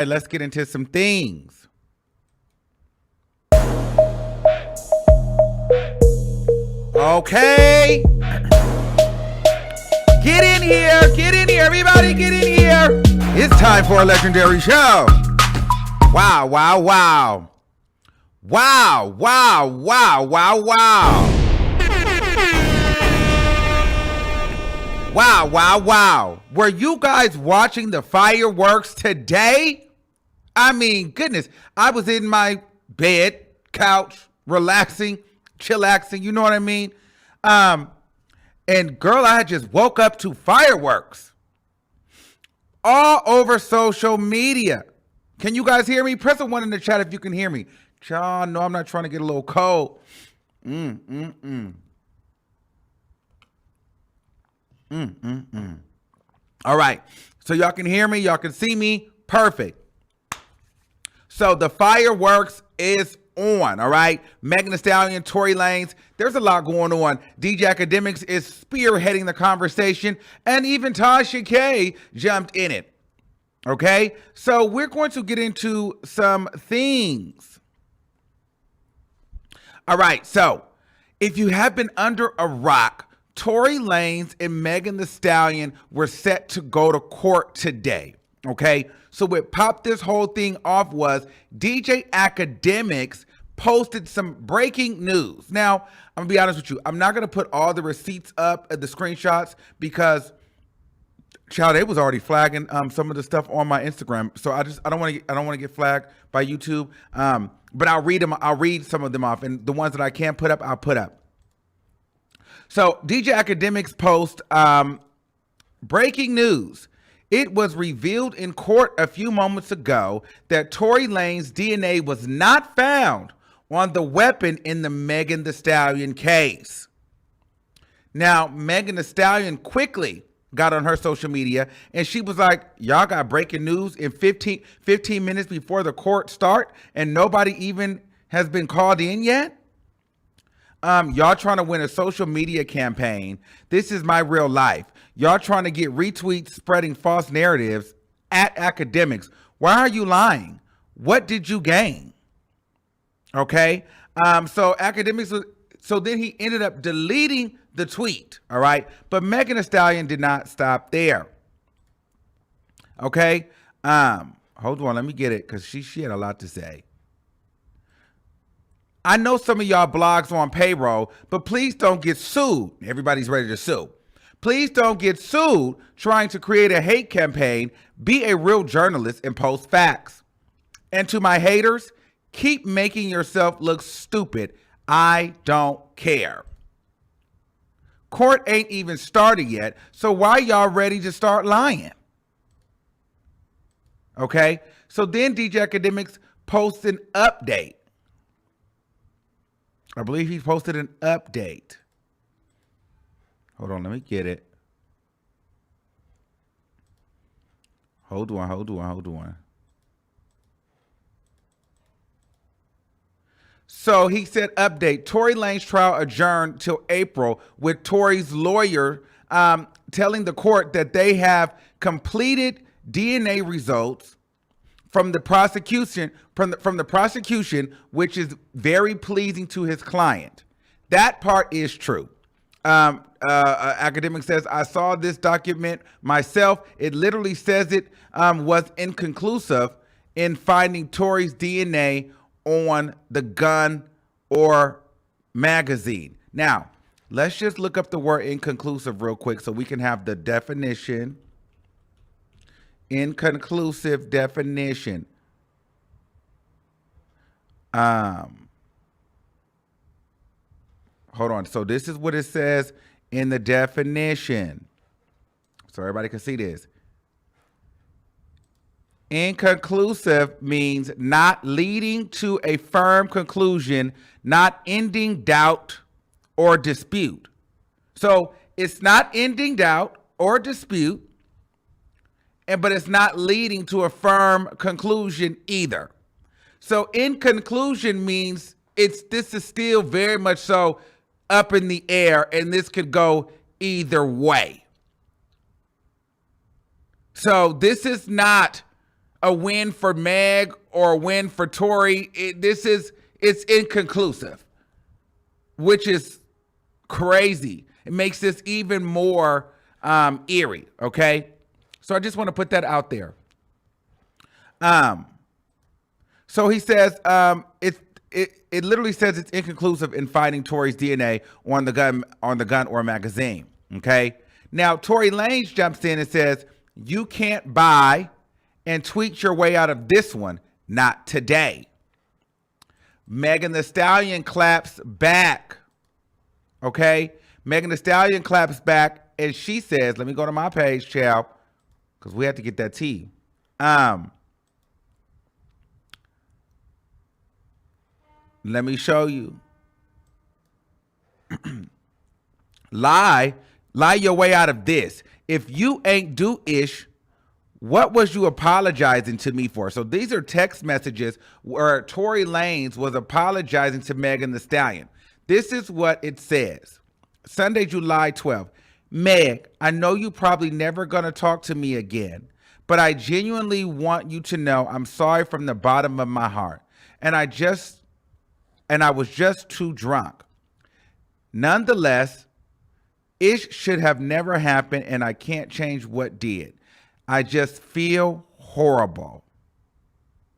and let's get into some things. Okay. Get in here, everybody get in here. It's time for a legendary show. Wow, wow, wow. Wow, wow, wow, wow, wow. Wow, wow, wow. Were you guys watching the fireworks today? I mean, goodness, I was in my bed, couch, relaxing, chillaxing, you know what I mean? And girl, I had just woke up to fireworks all over social media. Can you guys hear me? Press a 1 in the chat if you can hear me. Y'all know I'm not trying to get a little cold. All right. So y'all can hear me. Y'all can see me. Perfect. So the fireworks is on. All right. Megan Thee Stallion, Tory Lanez. There's a lot going on. DJ Akademiks is spearheading the conversation. And even Tasha K jumped in it. Okay. So we're going to get into some things. All right. So if you have been under a rock, Tory Lanez and Megan Thee Stallion were set to go to court today, okay? So what popped this whole thing off was DJ Akademiks posted some breaking news. Now, I'm gonna be honest with you. I'm not gonna put all the receipts up at the screenshots because, child, it was already flagging some of the stuff on my Instagram. So I don't want to get flagged by YouTube. But I'll read them. I'll read some of them off, and the ones that I can't put up, I'll put up. So DJ Akademiks post, breaking news. It was revealed in court a few moments ago that Tory Lanez's DNA was not found on the weapon in the Megan Thee Stallion case. Now, Megan Thee Stallion quickly got on her social media and she was like, y'all got breaking news in 15 minutes before the court start and nobody even has been called in yet? Y'all trying to win a social media campaign. This is my real life. Y'all trying to get retweets spreading false narratives at Akademiks. Why are you lying? What did you gain? Okay. So Akademiks, so then he ended up deleting the tweet. All right. But Megan Thee Stallion did not stop there. Okay. Hold on. Let me get it because she had a lot to say. I know some of y'all blogs on payroll, but please don't get sued. Everybody's ready to sue. Please don't get sued trying to create a hate campaign. Be a real journalist and post facts. And to my haters, keep making yourself look stupid. I don't care. Court ain't even started yet, so why y'all ready to start lying? Okay, so then DJ Akademiks posts an update. I believe he posted an update. Hold on, let me get it. Hold on. So he said update, Tory Lanez trial adjourned till April with Tory's lawyer telling the court that they have completed DNA results from the prosecution, from the prosecution, which is very pleasing to his client. That part is true. Akademiks says, I saw this document myself. It literally says it was inconclusive in finding Tory's DNA on the gun or magazine. Now, let's just look up the word inconclusive real quick so we can have the definition. Inconclusive definition. Hold on. So this is what it says in the definition. So everybody can see this. Inconclusive means not leading to a firm conclusion, not ending doubt or dispute. So it's not ending doubt or dispute, but it's not leading to a firm conclusion either. So in conclusion means this is still very much so up in the air, and this could go either way. So this is not a win for Meg or a win for Tory. It's inconclusive, which is crazy. It makes this even more eerie, okay? So I just want to put that out there. So he says it literally says it's inconclusive in finding Tory's DNA on the gun or magazine, okay? Now, Tory Lanez jumps in and says, you can't buy and tweet your way out of this one, not today. Megan Thee Stallion claps back, okay? Megan Thee Stallion claps back, and she says, let me go to my page, child, because we have to get that tea. Let me show you. Lie your way out of this. If you ain't do ish, what was you apologizing to me for? So these are text messages where Tory Lanez was apologizing to Megan Thee Stallion. This is what it says. Sunday, July 12th. Meg, I know you probably never gonna talk to me again, but I genuinely want you to know I'm sorry from the bottom of my heart. And I was just too drunk. Nonetheless, it should have never happened, and I can't change what did. I just feel horrible.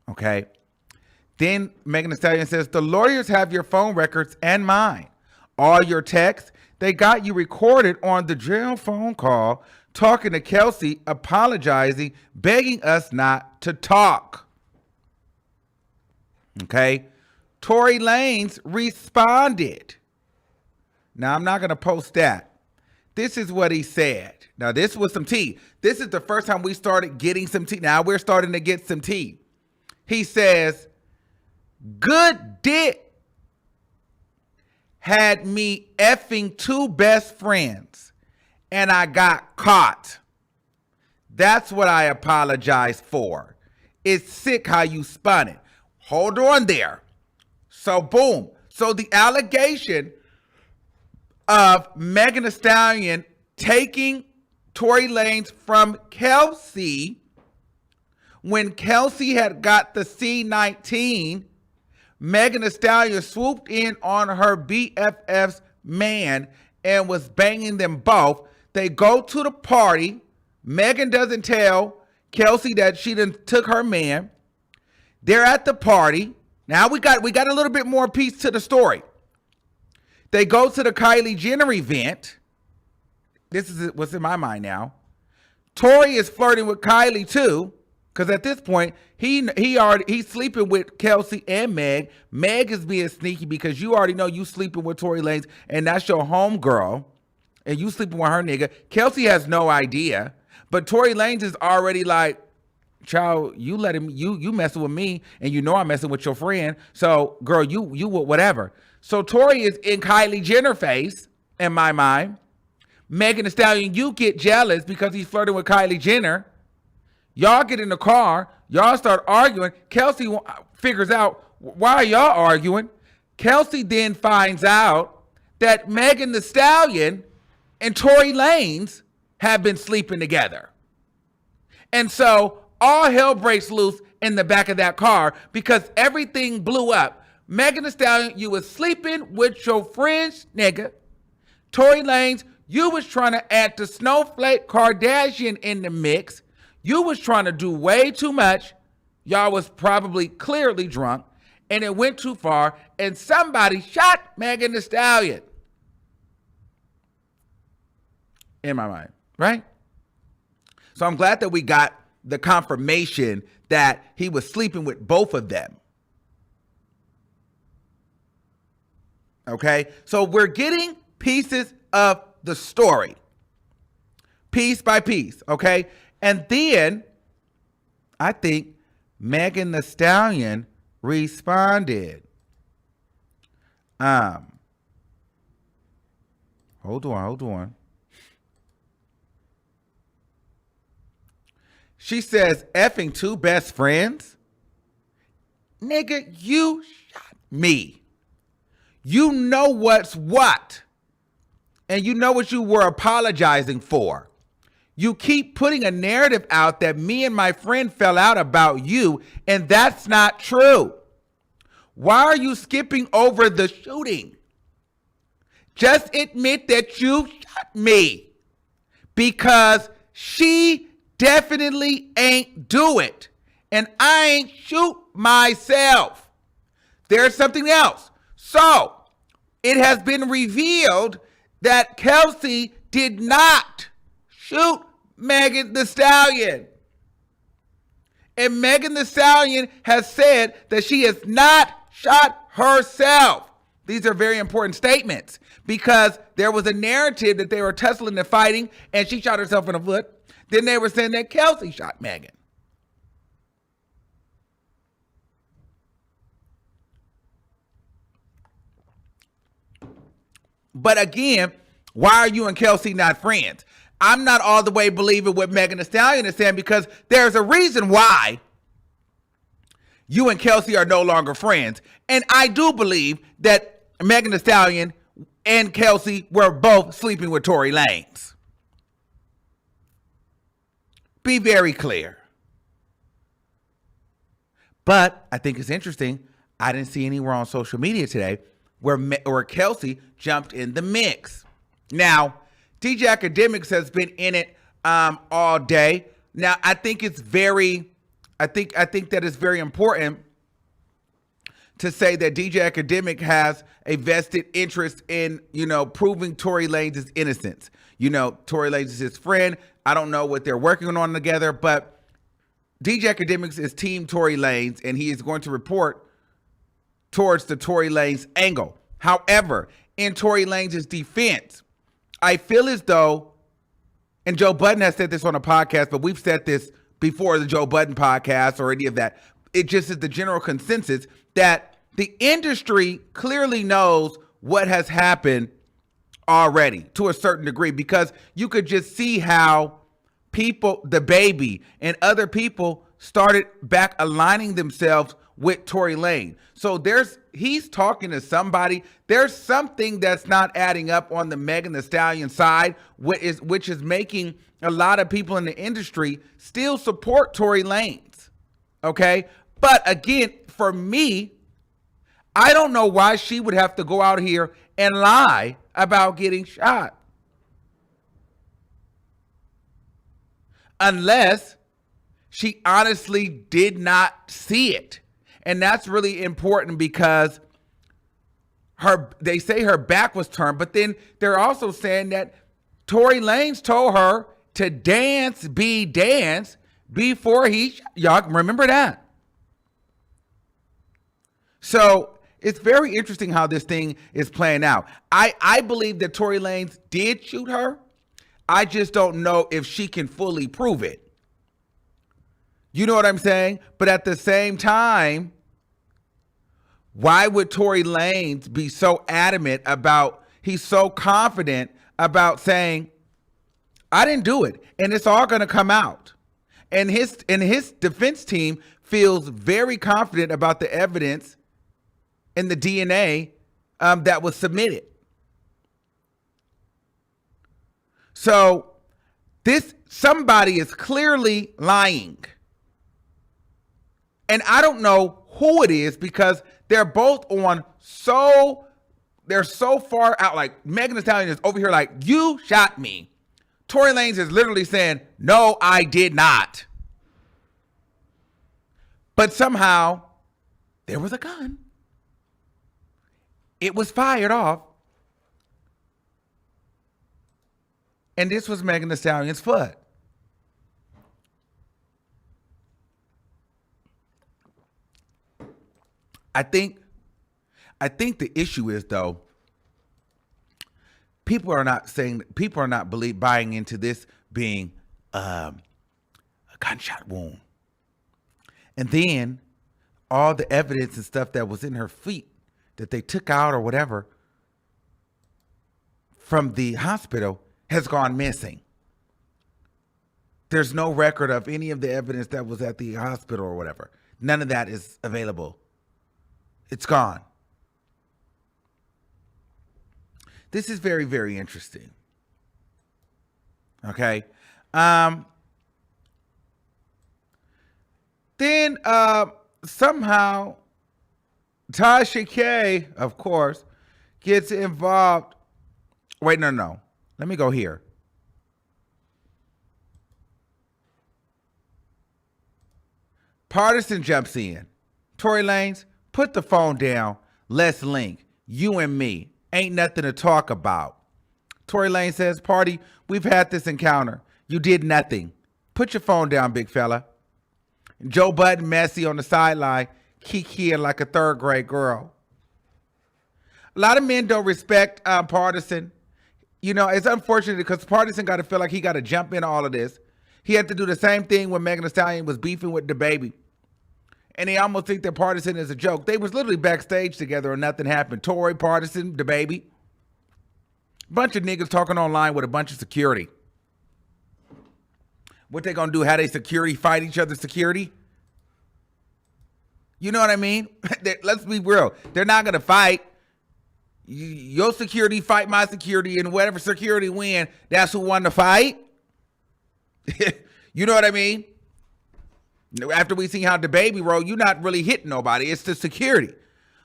Okay. Then Megan Thee Stallion says, the lawyers have your phone records and mine. All your texts, they got you recorded on the jail phone call, talking to Kelsey, apologizing, begging us not to talk. Okay. Tory Lanez responded. Now, I'm not going to post that. This is what he said. Now, this was some tea. This is the first time we started getting some tea. Now, we're starting to get some tea. He says, good dick had me effing two best friends, and I got caught. That's what I apologize for. It's sick how you spun it. Hold on there. So, boom. So, the allegation of Megan Thee Stallion taking Tory Lanez from Kelsey when Kelsey had got the C-19, Megan Thee Stallion swooped in on her BFF's man and was banging them both. They go to the party. Megan doesn't tell Kelsey that she done took her man. They're at the party. Now we got a little bit more piece to the story. They go to the Kylie Jenner event. This is what's in my mind now. Tory is flirting with Kylie too, because at this point he's sleeping with Kelsey and Meg. Meg is being sneaky because you already know you sleeping with Tory Lanez, and that's your homegirl, and you sleeping with her nigga. Kelsey has no idea, but Tory Lanez is already like, child, you let him, you messing with me, and you know I'm messing with your friend. So, girl, you whatever. So Tory is in Kylie Jenner face, in my mind. Megan Thee Stallion, you get jealous because he's flirting with Kylie Jenner. Y'all get in the car. Y'all start arguing. Kelsey figures out, why are y'all arguing? Kelsey then finds out that Megan Thee Stallion and Tory Lanez have been sleeping together. And so all hell breaks loose in the back of that car because everything blew up. Megan Thee Stallion, you was sleeping with your friend's nigga. Tory Lanez, you was trying to add the Snowflake Kardashian in the mix. You was trying to do way too much. Y'all was probably clearly drunk, and it went too far, and somebody shot Megan Thee Stallion. In my mind, right? So I'm glad that we got the confirmation that he was sleeping with both of them. Okay, so we're getting pieces of the story, piece by piece, okay? And then I think Megan Thee Stallion responded. Hold on. She says, effing two best friends? Nigga, you shot me. You know what's what. And you know what you were apologizing for. You keep putting a narrative out that me and my friend fell out about you, and that's not true. Why are you skipping over the shooting? Just admit that you shot me, because she definitely ain't do it, and I ain't shoot myself. There's something else. So it has been revealed that Kelsey did not shoot Megan Thee Stallion. And Megan Thee Stallion has said that she has not shot herself. These are very important statements, because there was a narrative that they were tussling and fighting and she shot herself in the foot. Then they were saying that Kelsey shot Megan. But again, why are you and Kelsey not friends? I'm not all the way believing what Megan Thee Stallion is saying, because there's a reason why you and Kelsey are no longer friends. And I do believe that Megan Thee Stallion and Kelsey were both sleeping with Tory Lanez. Be very clear. But I think it's interesting. I didn't see anywhere on social media today where Kelsey jumped in the mix. Now, DJ Akademiks has been in it all day. Now, I think it's I think that it's very important to say that DJ Akademiks has a vested interest in, proving Tory Lanez's innocence. Tory Lanez is his friend. I don't know what they're working on together, but DJ Akademiks is team Tory Lanez, and he is going to report towards the Tory Lanez angle. However, in Tory Lanez's defense, I feel as though, and Joe Budden has said this on a podcast, but we've said this before the Joe Budden podcast or any of that. It just is the general consensus that the industry clearly knows what has happened already to a certain degree, because you could just see how people, the baby and other people, started back aligning themselves with Tory Lanez. So he's talking to somebody. There's something that's not adding up on the Megan Thee Stallion side, which is making a lot of people in the industry still support Tory Lanez. Okay? But again, for me, I don't know why she would have to go out here and lie about getting shot. Unless she honestly did not see it. And that's really important, because they say her back was turned, but then they're also saying that Tory Lanez told her to dance before y'all remember that. So it's very interesting how this thing is playing out. I believe that Tory Lanez did shoot her. I just don't know if she can fully prove it. You know what I'm saying? But at the same time, why would Tory Lanez be so adamant about, he's so confident about saying, I didn't do it, and it's all going to come out. And his defense team feels very confident about the evidence and the DNA that was submitted. So somebody is clearly lying. And I don't know who it is, because they're both they're so far out. Like, Megan Thee Stallion is over here like, you shot me. Tory Lanez is literally saying, no, I did not. But somehow there was a gun. It was fired off. And this was Megan Thee Stallion's foot. I think the issue is, though, people are not buying into this being a gunshot wound. And then all the evidence and stuff that was in her feet that they took out or whatever from the hospital has gone missing. There's no record of any of the evidence that was at the hospital or whatever. None of that is available. It's gone. This is very, very interesting. Okay. Um, then somehow Tasha K, of course, gets involved. Wait, no. Let me go here. Pardison jumps in. Tory Lanez, put the phone down. Let's link. You and me. Ain't nothing to talk about. Tory Lanez says, Party, we've had this encounter. You did nothing. Put your phone down, big fella. Joe Budden messy on the sideline, kikiing like a third grade girl. A lot of men don't respect Pardison. You know, it's unfortunate because Pardison got to feel like he got to jump into all of this. He had to do the same thing when Megan Thee Stallion was beefing with the baby. And they almost think that Pardison is a joke. They was literally backstage together and nothing happened. Tory, Pardison, the baby. Bunch of niggas talking online with a bunch of security. What they gonna do? How they security fight each other's security? You know what I mean? Let's be real. They're not gonna fight. Your security fight my security, and whatever security win, that's who won the fight. You know what I mean? After we see how the baby roll, you're not really hitting nobody. It's the security.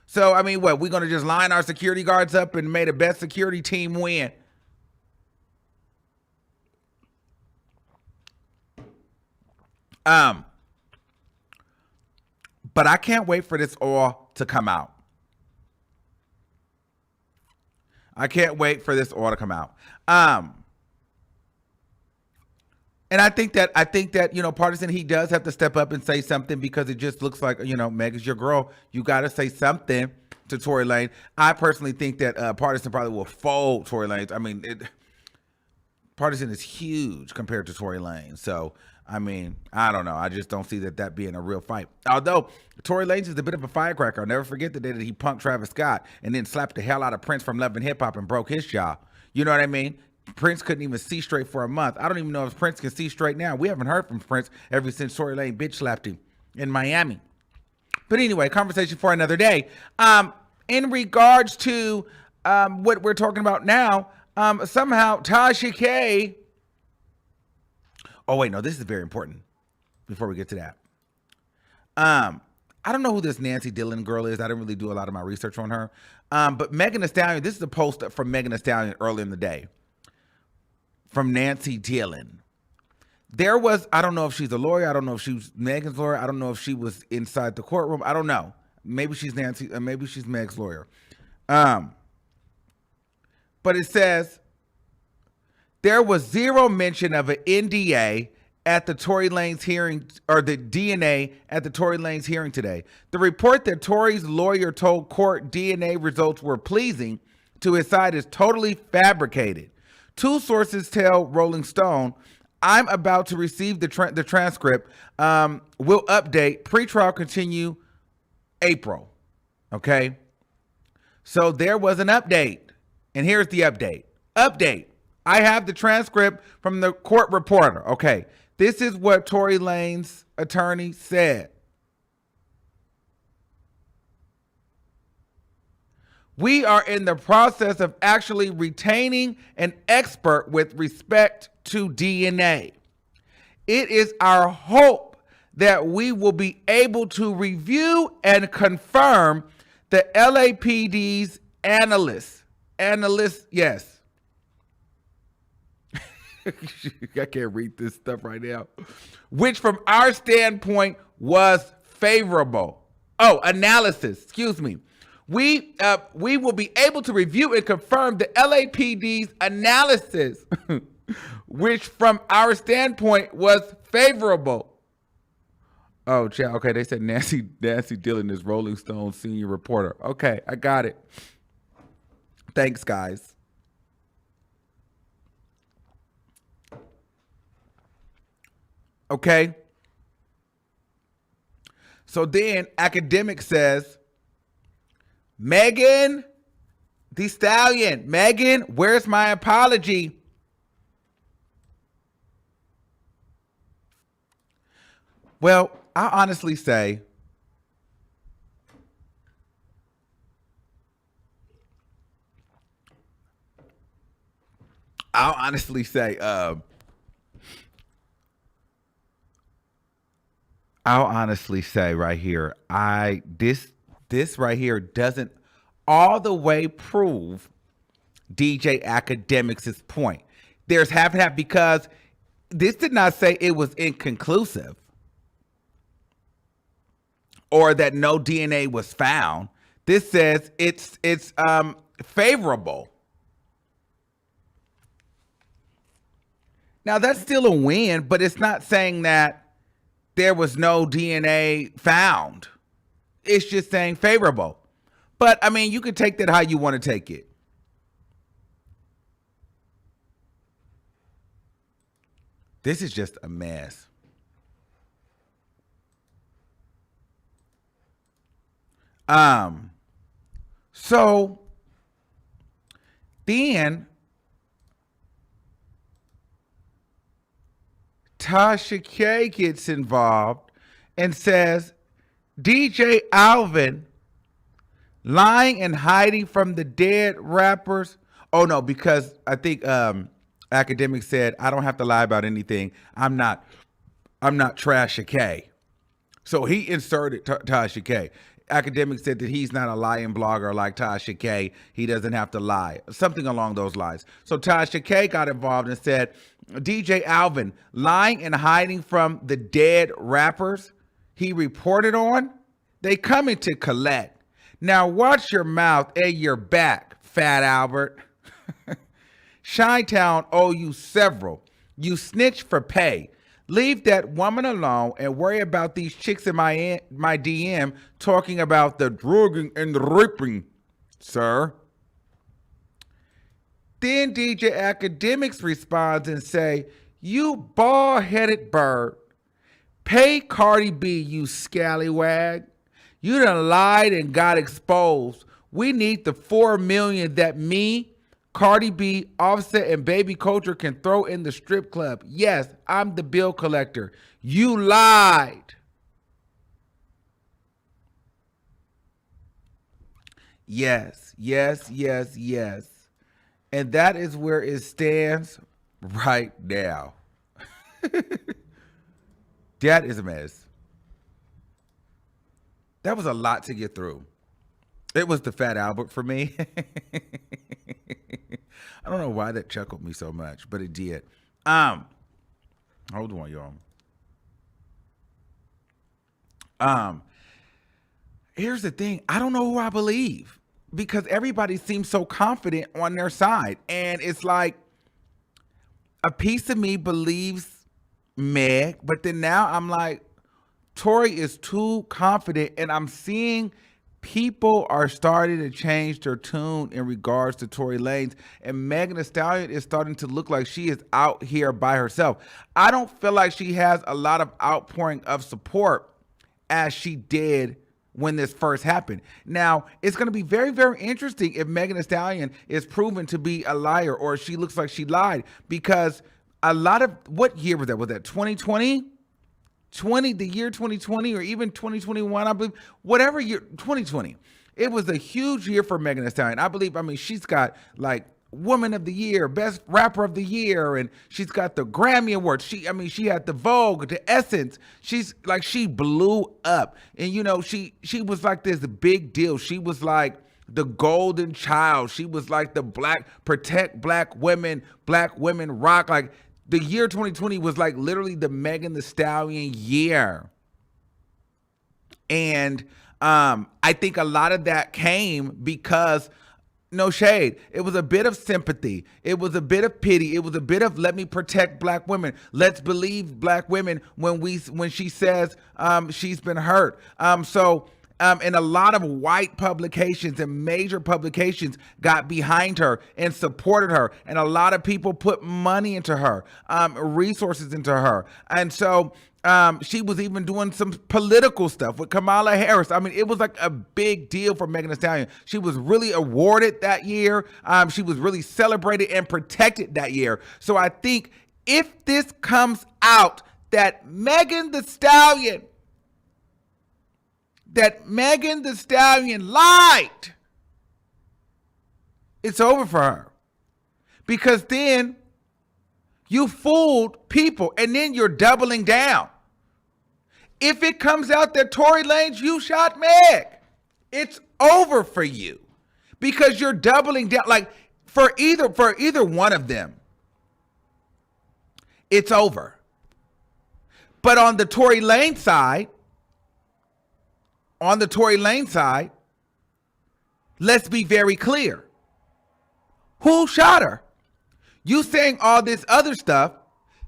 So, I mean, what? We're going to just line our security guards up and make the best security team win. But I can't wait for this all to come out. I can't wait for this all to come out. And I think that, you know, Pardison, he does have to step up and say something because it just looks like, you know, Meg is your girl. You got to say something to Tory Lanez. I personally think that Pardison probably will fold Tory Lanez. I mean, Pardison is huge compared to Tory Lanez. So, I mean, I don't know. I just don't see that being a real fight. Although Tory Lanez is a bit of a firecracker. I'll never forget the day that he punked Travis Scott and then slapped the hell out of Prince from Love and Hip Hop and broke his jaw. You know what I mean? Prince couldn't even see straight for a month. I don't even know if Prince can see straight now. We haven't heard from Prince ever since Tory Lanez bitch slapped him in Miami. But anyway, conversation for another day. In regards to what we're talking about now, somehow Tasha K. Oh, wait, no, this is very important before we get to that. I don't know who this Nancy Dillon girl is. I didn't really do a lot of my research on her. But Megan Thee Stallion, this is a post from Megan Thee Stallion early in the day. From Nancy Dillon. There was, I don't know if she's a lawyer. I don't know if she was Megan's lawyer. I don't know if she was inside the courtroom. I don't know. Maybe she's Nancy, maybe she's Meg's lawyer. But it says, there was zero mention of an NDA at the Tory Lanez hearing, or the DNA at the Tory Lanez hearing today. The report that Tory's lawyer told court DNA results were pleasing to his side is totally fabricated. Two sources tell Rolling Stone, I'm about to receive the transcript. We'll update. Pretrial continue April. Okay. So there was an update. And here's the update. Update. I have the transcript from the court reporter. Okay. This is what Tory Lanez's attorney said. We are in the process of actually retaining an expert with respect to DNA. It is our hope that we will be able to review and confirm the LAPD's analysts, yes. I can't read this stuff right now. Which from our standpoint was favorable. Oh, analysis, excuse me. We will be able to review and confirm the LAPD's analysis, which from our standpoint was favorable. Oh, child. Okay, they said Nancy Dillon is Rolling Stone senior reporter. Okay, I got it. Thanks, guys. Okay. So then Akademiks says, Megan Thee Stallion, Megan, where's my apology? Well, I honestly say, I'll honestly say right here, this right here doesn't all the way prove DJ Academics' point. There's half and half because this did not say it was inconclusive or that no DNA was found. This says it's favorable. Now that's still a win, but it's not saying that there was no DNA found. It's just saying favorable. But I mean, you can take that how you want to take it. This is just a mess. So then Tasha K gets involved and says DJ Alvin lying and hiding from the dead rappers. Oh no, because I think Academics said I don't have to lie about anything. I'm not Tasha K. So he inserted Tasha K. Academics said that he's not a lying blogger like Tasha K. He doesn't have to lie. Something along those lines. So Tasha K got involved and said, DJ Alvin lying and hiding from the dead rappers he reported on, they coming to collect. Now watch your mouth and your back, Fat Albert. Chi-Town owe you several. You snitch for pay. Leave that woman alone and worry about these chicks in my DM talking about the drugging and the raping, sir. Then DJ Academics responds and say, you bald-headed bird. Pay Cardi B, you scallywag. You done lied and got exposed. We need the $4 million that me, Cardi B, Offset, and Baby Culture can throw in the strip club. Yes, I'm the bill collector. You lied. Yes. And that is where it stands right now. That is a mess. That was a lot to get through. It was the Fat Albert for me. I don't know why that chuckled me so much, but it did. Hold on, y'all. Here's the thing. I don't know who I believe because everybody seems so confident on their side. And it's like a piece of me believes Meg, but then now I'm like, Tory is too confident, and I'm seeing people are starting to change their tune in regards to Tory Lanez, and Megan Thee Stallion is starting to look like she is out here by herself. I don't feel like she has a lot of outpouring of support as she did when this first happened. Now, it's going to be very, very interesting if Megan Thee Stallion is proven to be a liar or she looks like she lied, because a lot of, what year was that? Was that 2020? The year 2020 or even 2021, I believe, whatever year, 2020. It was a huge year for Megan Thee Stallion. I believe, she's got like Woman of the Year, Best Rapper of the Year, and she's got the Grammy Award. She had the Vogue, the Essence. She's like, she blew up. And she was like this big deal. She was like the golden child. She was like the protect black women rock. Like, the year 2020 was like literally the Megan Thee Stallion year. And I think a lot of that came because, no shade, it was a bit of sympathy. It was a bit of pity. It was a bit of, let me protect black women. Let's believe black women when she says she's been hurt. And a lot of white publications and major publications got behind her and supported her. And a lot of people put money into her, resources into her. And so she was even doing some political stuff with Kamala Harris. It was like a big deal for Megan Thee Stallion. She was really awarded that year. She was really celebrated and protected that year. So I think if this comes out that Megan Thee Stallion lied, it's over for her. Because then you fooled people and then you're doubling down. If it comes out that Tory Lanez, you shot Meg, it's over for you because you're doubling down. Like for either one of them, it's over. But on the Tory Lanez side, let's be very clear. Who shot her? You saying all this other stuff,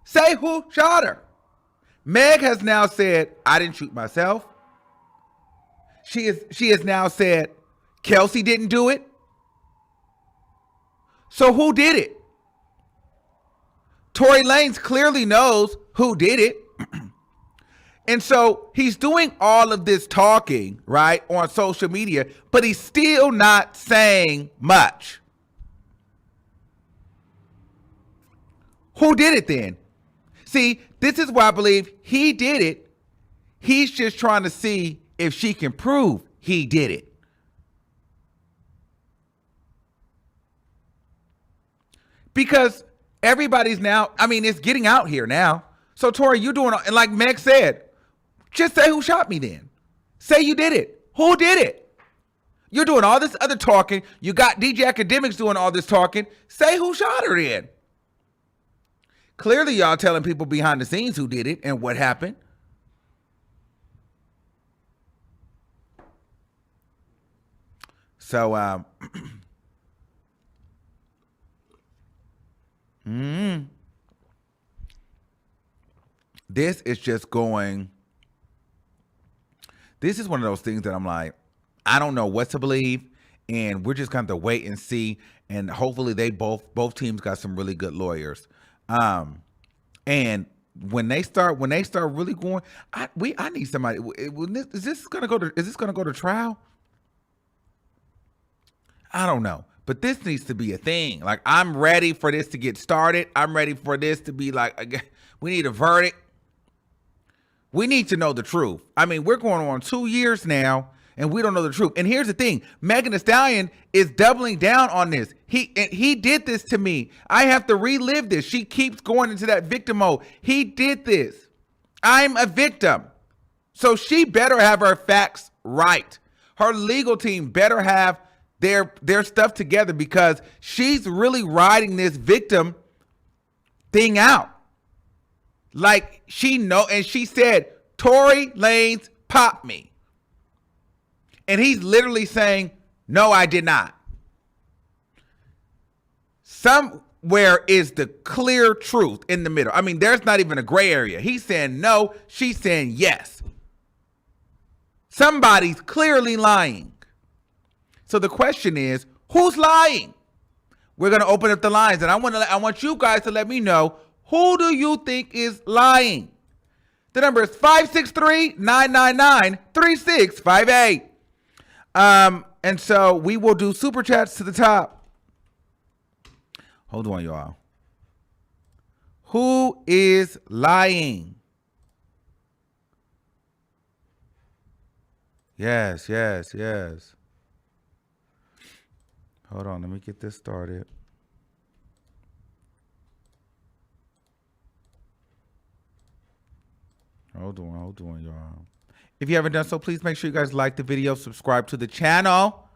say who shot her. Meg has now said, I didn't shoot myself. She has now said, Kelsey didn't do it. So who did it? Tory Lanez clearly knows who did it. And so he's doing all of this talking, right, on social media, but he's still not saying much. Who did it then? See, this is why I believe he did it. He's just trying to see if she can prove he did it. Because everybody's now, I mean, it's getting out here now. So, Tory, you're doing, and like Meg said, just say who shot me then. Say you did it. Who did it? You're doing all this other talking. You got DJ Akademiks doing all this talking. Say who shot her then. Clearly, y'all telling people behind the scenes who did it and what happened. So, this is just going. This is one of those things that I'm like, I don't know what to believe, and we're just going to wait and see. And hopefully, they both teams got some really good lawyers. And when they start really going, I need somebody. Is this going to go to trial? I don't know, but this needs to be a thing. Like, I'm ready for this to get started. I'm ready for this to be like, we need a verdict. We need to know the truth. I mean, we're going on 2 years now, and we don't know the truth. And here's the thing. Megan Thee Stallion is doubling down on this. He did this to me. I have to relive this. She keeps going into that victim mode. He did this. I'm a victim. So she better have her facts right. Her legal team better have their stuff together because she's really riding this victim thing out. Like and she said, Tory Lanez popped me. And he's literally saying, no, I did not. Somewhere is the clear truth in the middle. I mean, there's not even a gray area. He's saying no, she's saying yes. Somebody's clearly lying. So the question is, who's lying? We're going to open up the lines, and I want you guys to let me know, who do you think is lying? The number is 563-999-3658. And so we will do super chats to the top. Hold on, y'all. Who is lying? Yes. Hold on, let me get this started. Hold on, y'all. If you haven't done so, please make sure you guys like the video, subscribe to the channel.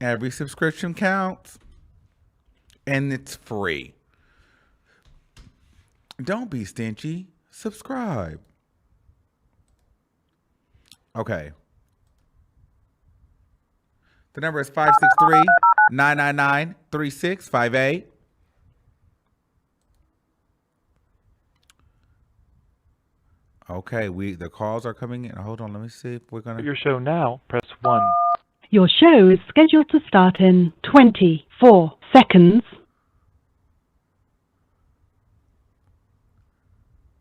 Every subscription counts, and it's free. Don't be stingy. Subscribe. Okay. The number is 563-999-3658. Okay, the calls are coming in. Hold on, let me see if we're gonna. Your show now. Press 1. Your show is scheduled to start in 24 seconds.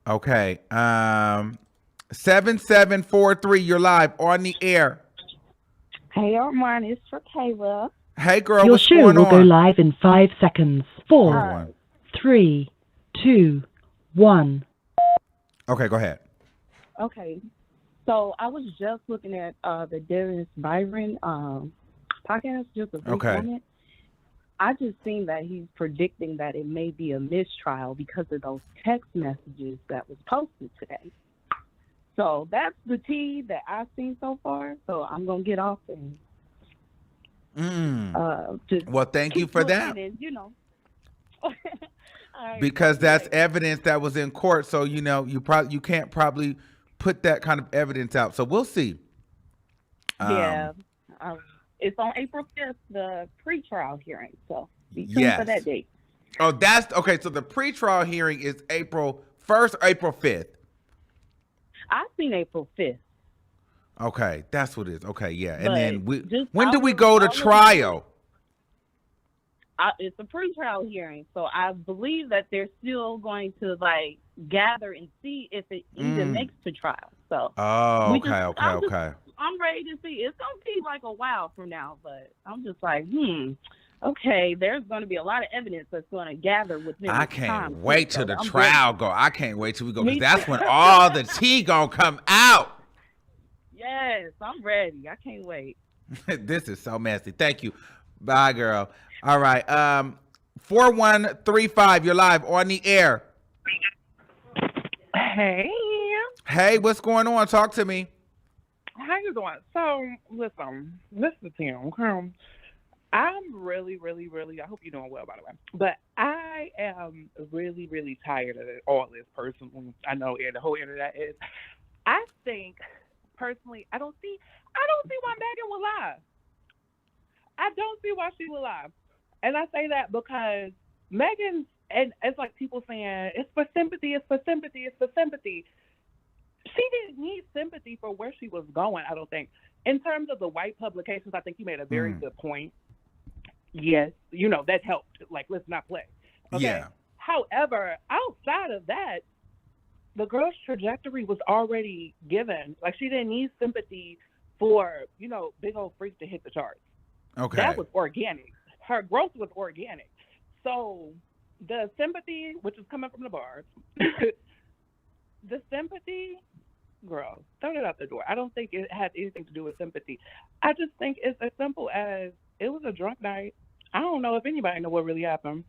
Okay, 7743. You're live on the air. Hey, Armon, it's for Kayla. Hey, girl, Your what's show going will on? go live in 5 seconds. 4, Hold on. 3, 2, 1. Okay, go ahead. Okay, so I was just looking at the Dennis Byron podcast, just a brief moment. I just seen that he's predicting that it may be a mistrial because of those text messages that was posted today. So that's the tea that I've seen so far. So I'm gonna get off and just Well, thank you keep for looking that. and All right, Because that's anyway, evidence that was in court. So you can't probably put that kind of evidence out. So we'll see. yeah, um, it's on April 5th, the pretrial hearing. So be tuned for that Yes. date. Oh, that's okay. So the pretrial hearing is April 1st or April 5th. I've seen April 5th, Okay, that's what it is. Okay, yeah. And but then just when do we go to all of my trial? it's a pretrial hearing, so I believe that they're still going to like gather and see if it even makes to trial. So Oh, we okay, just, okay. I'm ready to see. It's gonna be like a while from now, but I'm just like, okay, there's gonna be a lot of evidence that's gonna gather within I this can't time. wait So till the I'm trial ready. go. I can't wait till we go because Me that's too. when all the tea gonna come out. Yes, I'm ready. I can't wait. This is so messy. Thank you. Bye, girl. All right. 4135, you're live on the air. Hey, Hey, what's going on? Talk to me. how you doing? So, listen to him. Okay? I'm really, I hope you're doing well, by the way. But I am really, really tired of all this personally. I know the whole internet is. I think, personally, I don't see why Megan will lie. I don't see why she will lie. And I say that because Megan, and it's like people saying, it's for sympathy, it's for sympathy, it's for sympathy. She didn't need sympathy for where she was going, I don't think. In terms of the white publications, I think you made a very good point. Yes, that helped. Like, let's not play. Okay? Yeah. However, outside of that, the girl's trajectory was already given. Like, she didn't need sympathy for, big old freak to hit the charts. Okay. That was organic. Her growth was organic. So the sympathy, which is coming from the bars, the sympathy, girl, throw it out the door. I don't think it had anything to do with sympathy. I just think it's as simple as it was a drunk night. I don't know if anybody know what really happened.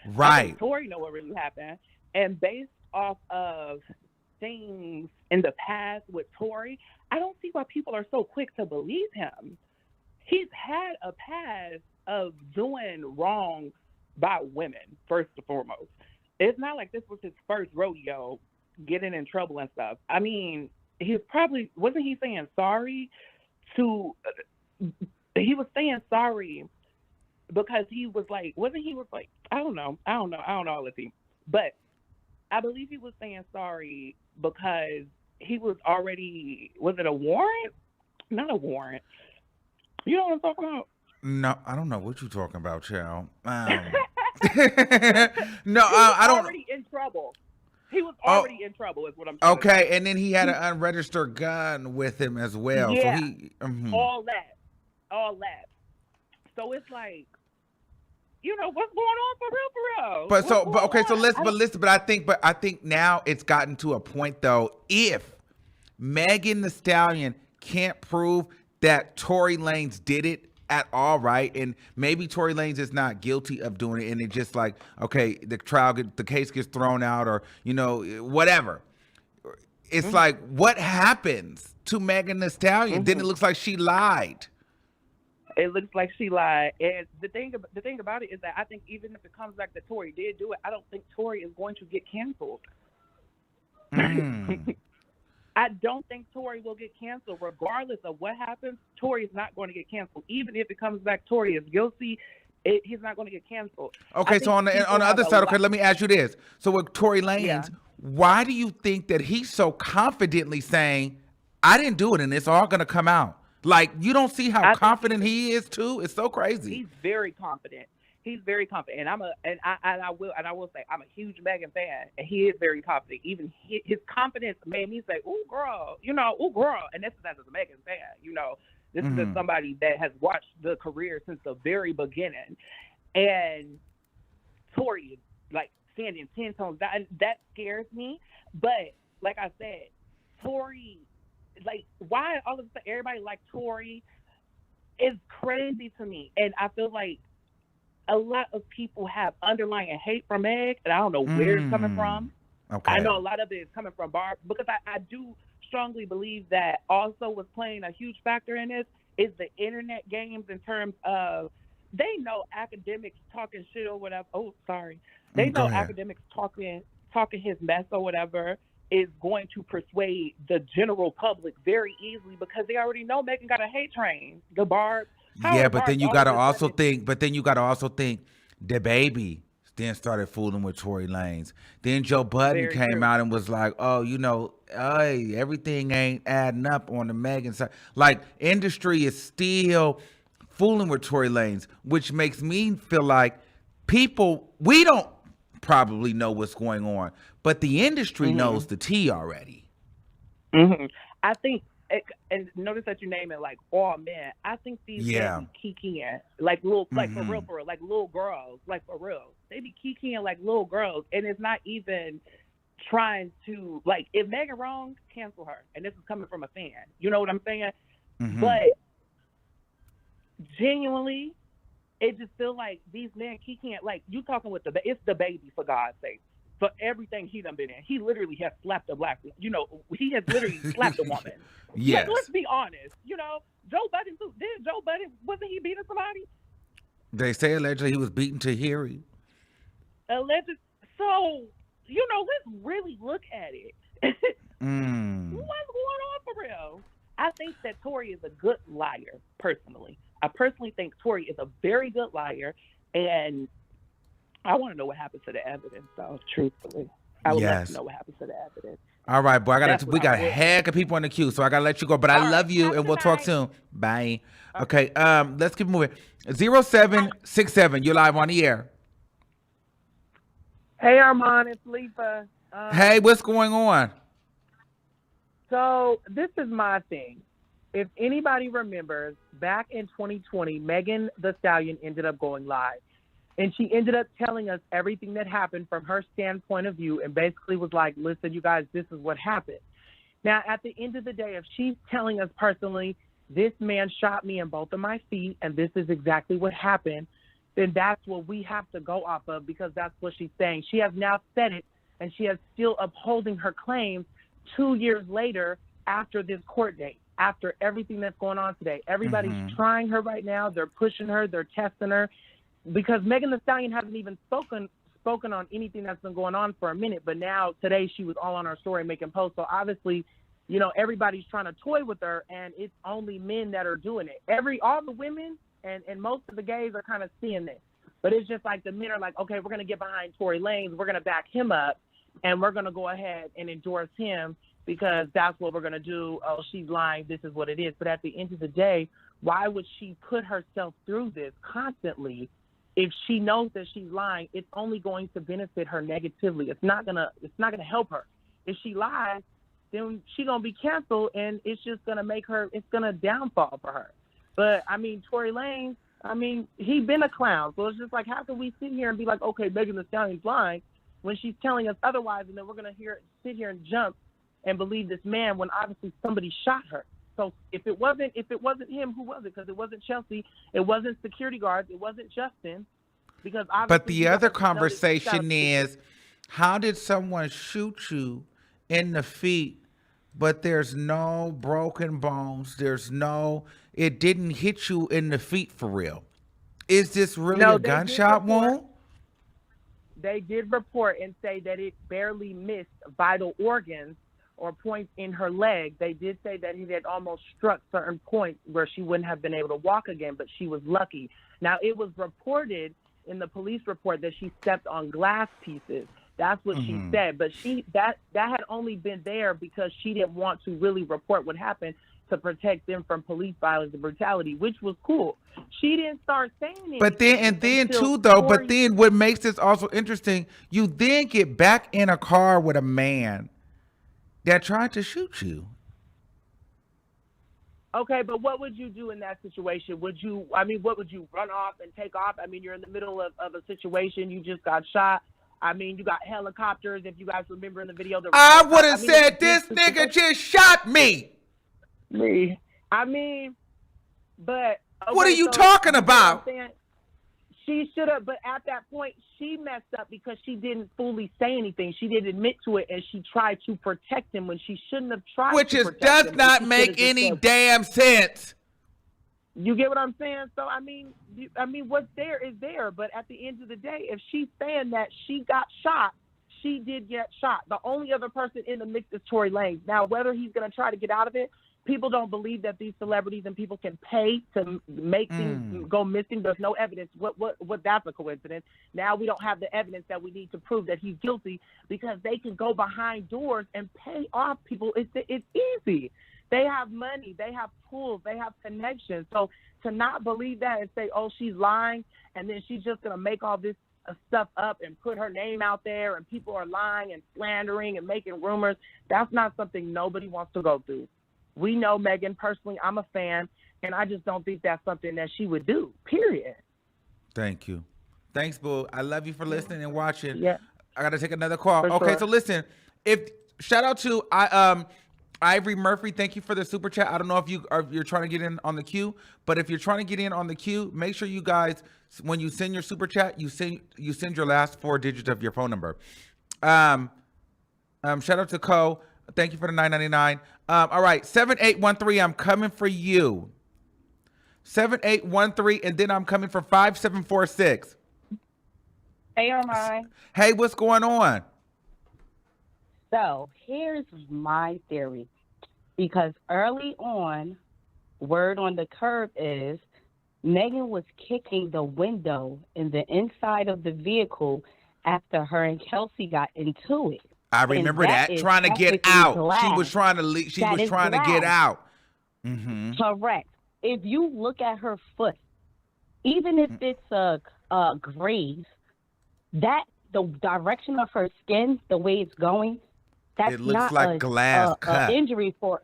I Right. think Tory know what really happened. And based off of things in the past with Tory, I don't see why people are so quick to believe him. He's had a past of doing wrong by women, first and foremost. It's not like this was his first rodeo getting in trouble and stuff. I mean, wasn't he saying sorry to, he was saying sorry because he was like, I don't know all the team. But I believe he was saying sorry because he was already, was it a warrant? Not a warrant. You know what I'm talking about? No, I don't know what you're talking about, child. No, I don't. already in trouble. He was already in trouble, is what I'm trying to Okay, say. and then he had an unregistered gun with him as well. Yeah, So he. all that. So it's like, what's going on for real? But I think now it's gotten to a point though. If Megan the Stallion can't prove that Tory Lanez did it at all, right? And maybe Tory Lanez is not guilty of doing it, and it's just like, okay, the case gets thrown out, or whatever. It's like, what happens to Megan the Stallion? Then it looks like she lied. It looks like she lied. And the thing about it is that I think even if it comes back that Tory did do it, I don't think Tory is going to get canceled. I don't think Tory will get canceled. Regardless of what happens, Tory is not going to get canceled. Even if it comes back Tory is guilty, he's not going to get canceled. Okay, so on the other side, okay, let me ask you this. So with Tory Lanez, why do you think that he's so confidently saying, I didn't do it and it's all going to come out? Like, you don't see how confident he is too? It's so crazy. He's very confident. And I will say I'm a huge Megan fan, and he is very confident. Even his confidence made me say, "Ooh, girl," "Ooh, girl," and this is as a Megan fan. This is just somebody that has watched the career since the very beginning, and Tory is like standing 10 tones down. That scares me. But like I said, Tory, like, why all of a sudden everybody like Tory is crazy to me, and I feel like a lot of people have underlying hate for Meg, and I don't know where it's coming from. Okay. I know a lot of it is coming from Barb, because I do strongly believe that also was playing a huge factor in this is the internet games, in terms of they know academics talking shit or whatever. Oh, sorry. They know academics talking his mess or whatever is going to persuade the general public very easily, because they already know Megan got a hate train. The Barb. Yeah, but then you gotta also think. The baby then started fooling with Tory Lanez. Then Joe Budden came out and was like, "Oh, hey, everything ain't adding up on the Megan side." Like, industry is still fooling with Tory Lanez, which makes me feel like we don't probably know what's going on, but the industry knows the tea already. I think. And notice that you name it like all men. I think these men be kikiing like little, like for real, like little girls, like for real. They be kikiing like little girls, and it's not even trying to, like, if Megan wrong, cancel her. And this is coming from a fan. You know what I'm saying? But genuinely, it just feel like these men kikiing, like you talking with it's the baby, for God's sake. For everything he done been in, he literally has slapped a black. He has literally slapped a woman. Yes. Let's be honest. Joe Budden too. Wasn't he beating somebody? They say allegedly he was beaten to hearing. Alleged. So let's really look at it. What's going on for real? I think that Tory is a good liar. Personally, I personally think Tory is a very good liar, and I want to know what happens to the evidence, though, truthfully. I would like to know what happens to the evidence. All right, boy. We got a heck of people in the queue, so I got to let you go. But I love you, and we'll talk soon. Bye. Okay, let's keep moving. 0767, you're live on the air. Hey, Armon, it's Lisa. Hey, what's going on? So this is my thing. If anybody remembers, back in 2020, Megan Thee Stallion ended up going live. And she ended up telling us everything that happened from her standpoint of view, and basically was like, listen, you guys, this is what happened. Now, at the end of the day, if she's telling us personally, this man shot me in both of my feet, and this is exactly what happened, then that's what we have to go off of, because that's what she's saying. She has now said it, and she is still upholding her claims 2 years later after this court date, after everything that's going on today. Everybody's trying her right now. They're pushing her. They're testing her. Because Megan Thee Stallion hasn't even spoken on anything that's been going on for a minute, but now today she was all on her story making posts. So obviously, everybody's trying to toy with her, and it's only men that are doing it. All the women and most of the gays are kind of seeing this, but it's just like the men are like, okay, we're gonna get behind Tory Lanez, we're gonna back him up, and we're gonna go ahead and endorse him because that's what we're gonna do. Oh, she's lying. This is what it is. But at the end of the day, why would she put herself through this constantly? If she knows that she's lying, it's only going to benefit her negatively. It's not gonna help her. If she lies, then she's gonna be canceled, and it's just gonna it's gonna downfall for her. But I mean, Tory Lanez, he been a clown. So it's just like, how can we sit here and be like, okay, Megan Thee Stallion's lying, when she's telling us otherwise, and then we're gonna sit here and jump and believe this man when obviously somebody shot her. So if it wasn't him, who was it? Because it wasn't Chelsea, it wasn't security guards, it wasn't Justin. Because but the other conversation is, how did someone shoot you in the feet, but there's no broken bones? It didn't hit you in the feet for real. Is this really a gunshot wound? They did report and say that it barely missed vital organs or points in her leg. They did say that he had almost struck certain points where she wouldn't have been able to walk again, but she was lucky. Now, it was reported in the police report that she stepped on glass pieces. That's what she said, but that had only been there because she didn't want to really report what happened to protect them from police violence and brutality, which was cool. She didn't start saying it. But then what makes this also interesting, you then get back in a car with a man that tried to shoot you. Okay, but what would you do in that situation? What would you run off and take off? You're in the middle of a situation. You just got shot. You got helicopters. If you guys remember in the video. I would have said, this nigga just shot me. But. Okay, what are you talking about? She should have, but at that point, she messed up because she didn't fully say anything. She didn't admit to it, and she tried to protect him when she shouldn't have tried Which to is protect does him. not She make should've just any said, damn sense. you get what I'm saying? So I mean, what's there is there. But at the end of the day, if she's saying that she got shot, she did get shot. The only other person in the mix is Tory Lanez. Now, whether he's going to try to get out of it, people don't believe that these celebrities and people can pay to make things go missing. There's no evidence. What that's a coincidence. Now we don't have the evidence that we need to prove that he's guilty because they can go behind doors and pay off people. It's easy. They have money, they have tools, they have connections. So to not believe that and say, oh, she's lying, and then she's just going to make all this stuff up and put her name out there and people are lying and slandering and making rumors, that's not something nobody wants to go through. We know Megan personally. I'm a fan, and I just don't think that's something that she would do, period. Thank you. Thanks, boo. I love you for listening and watching. Yeah. I got to take another call. For Okay, sure. so listen, shout out to Ivory Murphy, thank you for the super chat. I don't know if you're trying to get in on the queue, but if you're trying to get in on the queue, make sure you guys, when you send your super chat, you send your last 4 digits of your phone number. Shout out to Co. Thank you for the $9.99. All right, 7813. I'm coming for you. 7813, and then I'm coming for 5746. Hey, Armon. Hey, what's going on? So here's my theory, because early on, word on the curb is Megan was kicking the window in the inside of the vehicle after her and Kelsey got into it. I remember that trying to get out. Glass. She was trying to leave. She was trying to get out. Mm-hmm. Correct. If you look at her foot, even if it's a graze, that the direction of her skin, the way it's going, that's it looks not like glass cut. Injury for.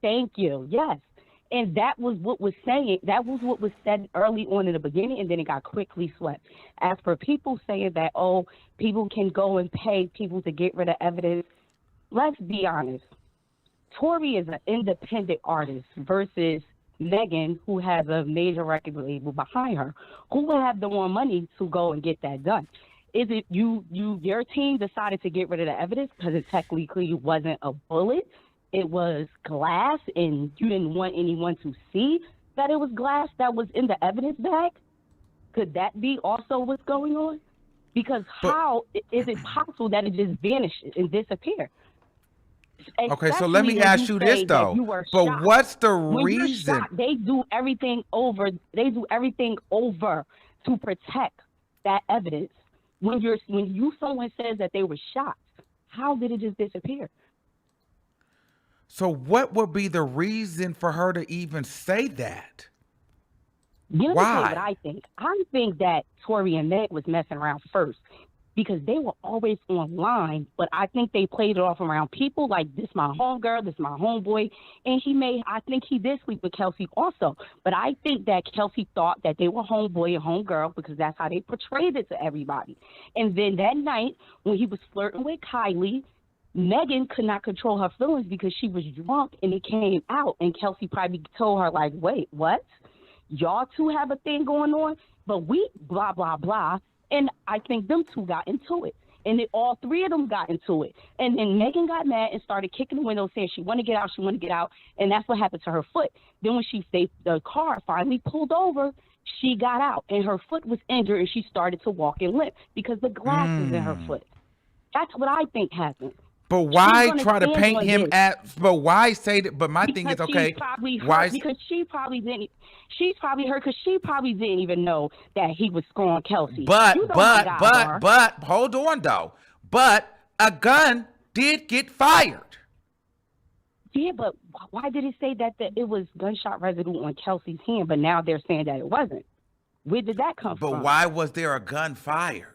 Thank you. Yes. And that was what was saying. That was what was said early on in the beginning, and then it got quickly swept. As for people saying that, oh, people can go and pay people to get rid of evidence, let's be honest. Tory is an independent artist versus Megan, who has a major record label behind her. Who will have the more money to go and get that done? Is it your team decided to get rid of the evidence because it technically wasn't a bullet? It was glass, and you didn't want anyone to see that it was glass that was in the evidence bag? Could that be also what's going on? Because how is it possible that it just vanishes and disappears? Okay, so let me ask you this, though. But what's the reason? Shot, they do everything over. They do everything over to protect that evidence. When someone says that they were shot, how did it just disappear? So what would be the reason for her to even say that? You know Why? what I think? I think that Tory and Meg was messing around first because they were always online, but I think they played it off around people like, this my homegirl, this my homeboy, and I think he did sleep with Kelsey also, but I think that Kelsey thought that they were homeboy and homegirl because that's how they portrayed it to everybody. And then that night when he was flirting with Kylie, Megan could not control her feelings because she was drunk and it came out, and Kelsey probably told her like, wait, what? Y'all two have a thing going on, but we blah, blah, blah. And I think them two got into it. And all three of them got into it. And then Megan got mad and started kicking the window saying she want to get out. And that's what happened to her foot. Then when the car finally pulled over, she got out and her foot was injured and she started to walk and limp because the glass was in her foot. That's what I think happened. But why try to paint him but why say that? But my thing is, okay, why? Because she probably didn't even know that he was scoring Kelsey. But hold on though. But a gun did get fired. Yeah, but why did it say that it was gunshot residue on Kelsey's hand, but now they're saying that it wasn't? Where did that come from? But why was there a gun fired?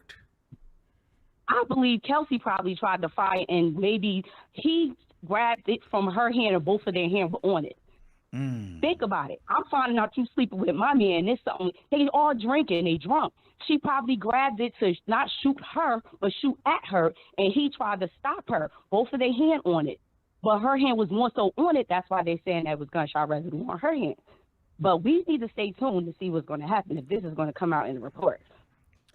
I believe Kelsey probably tried to fire, and maybe he grabbed it from her hand, or both of their hands were on it. Think about it. I'm finding out you sleeping with my man. It's something. They all drinking. They drunk. She probably grabbed it to not shoot her, but shoot at her, and he tried to stop her. Both of their hand on it, but her hand was more so on it. That's why they're saying that was gunshot residue on her hand. But we need to stay tuned to see what's going to happen if this is going to come out in the report.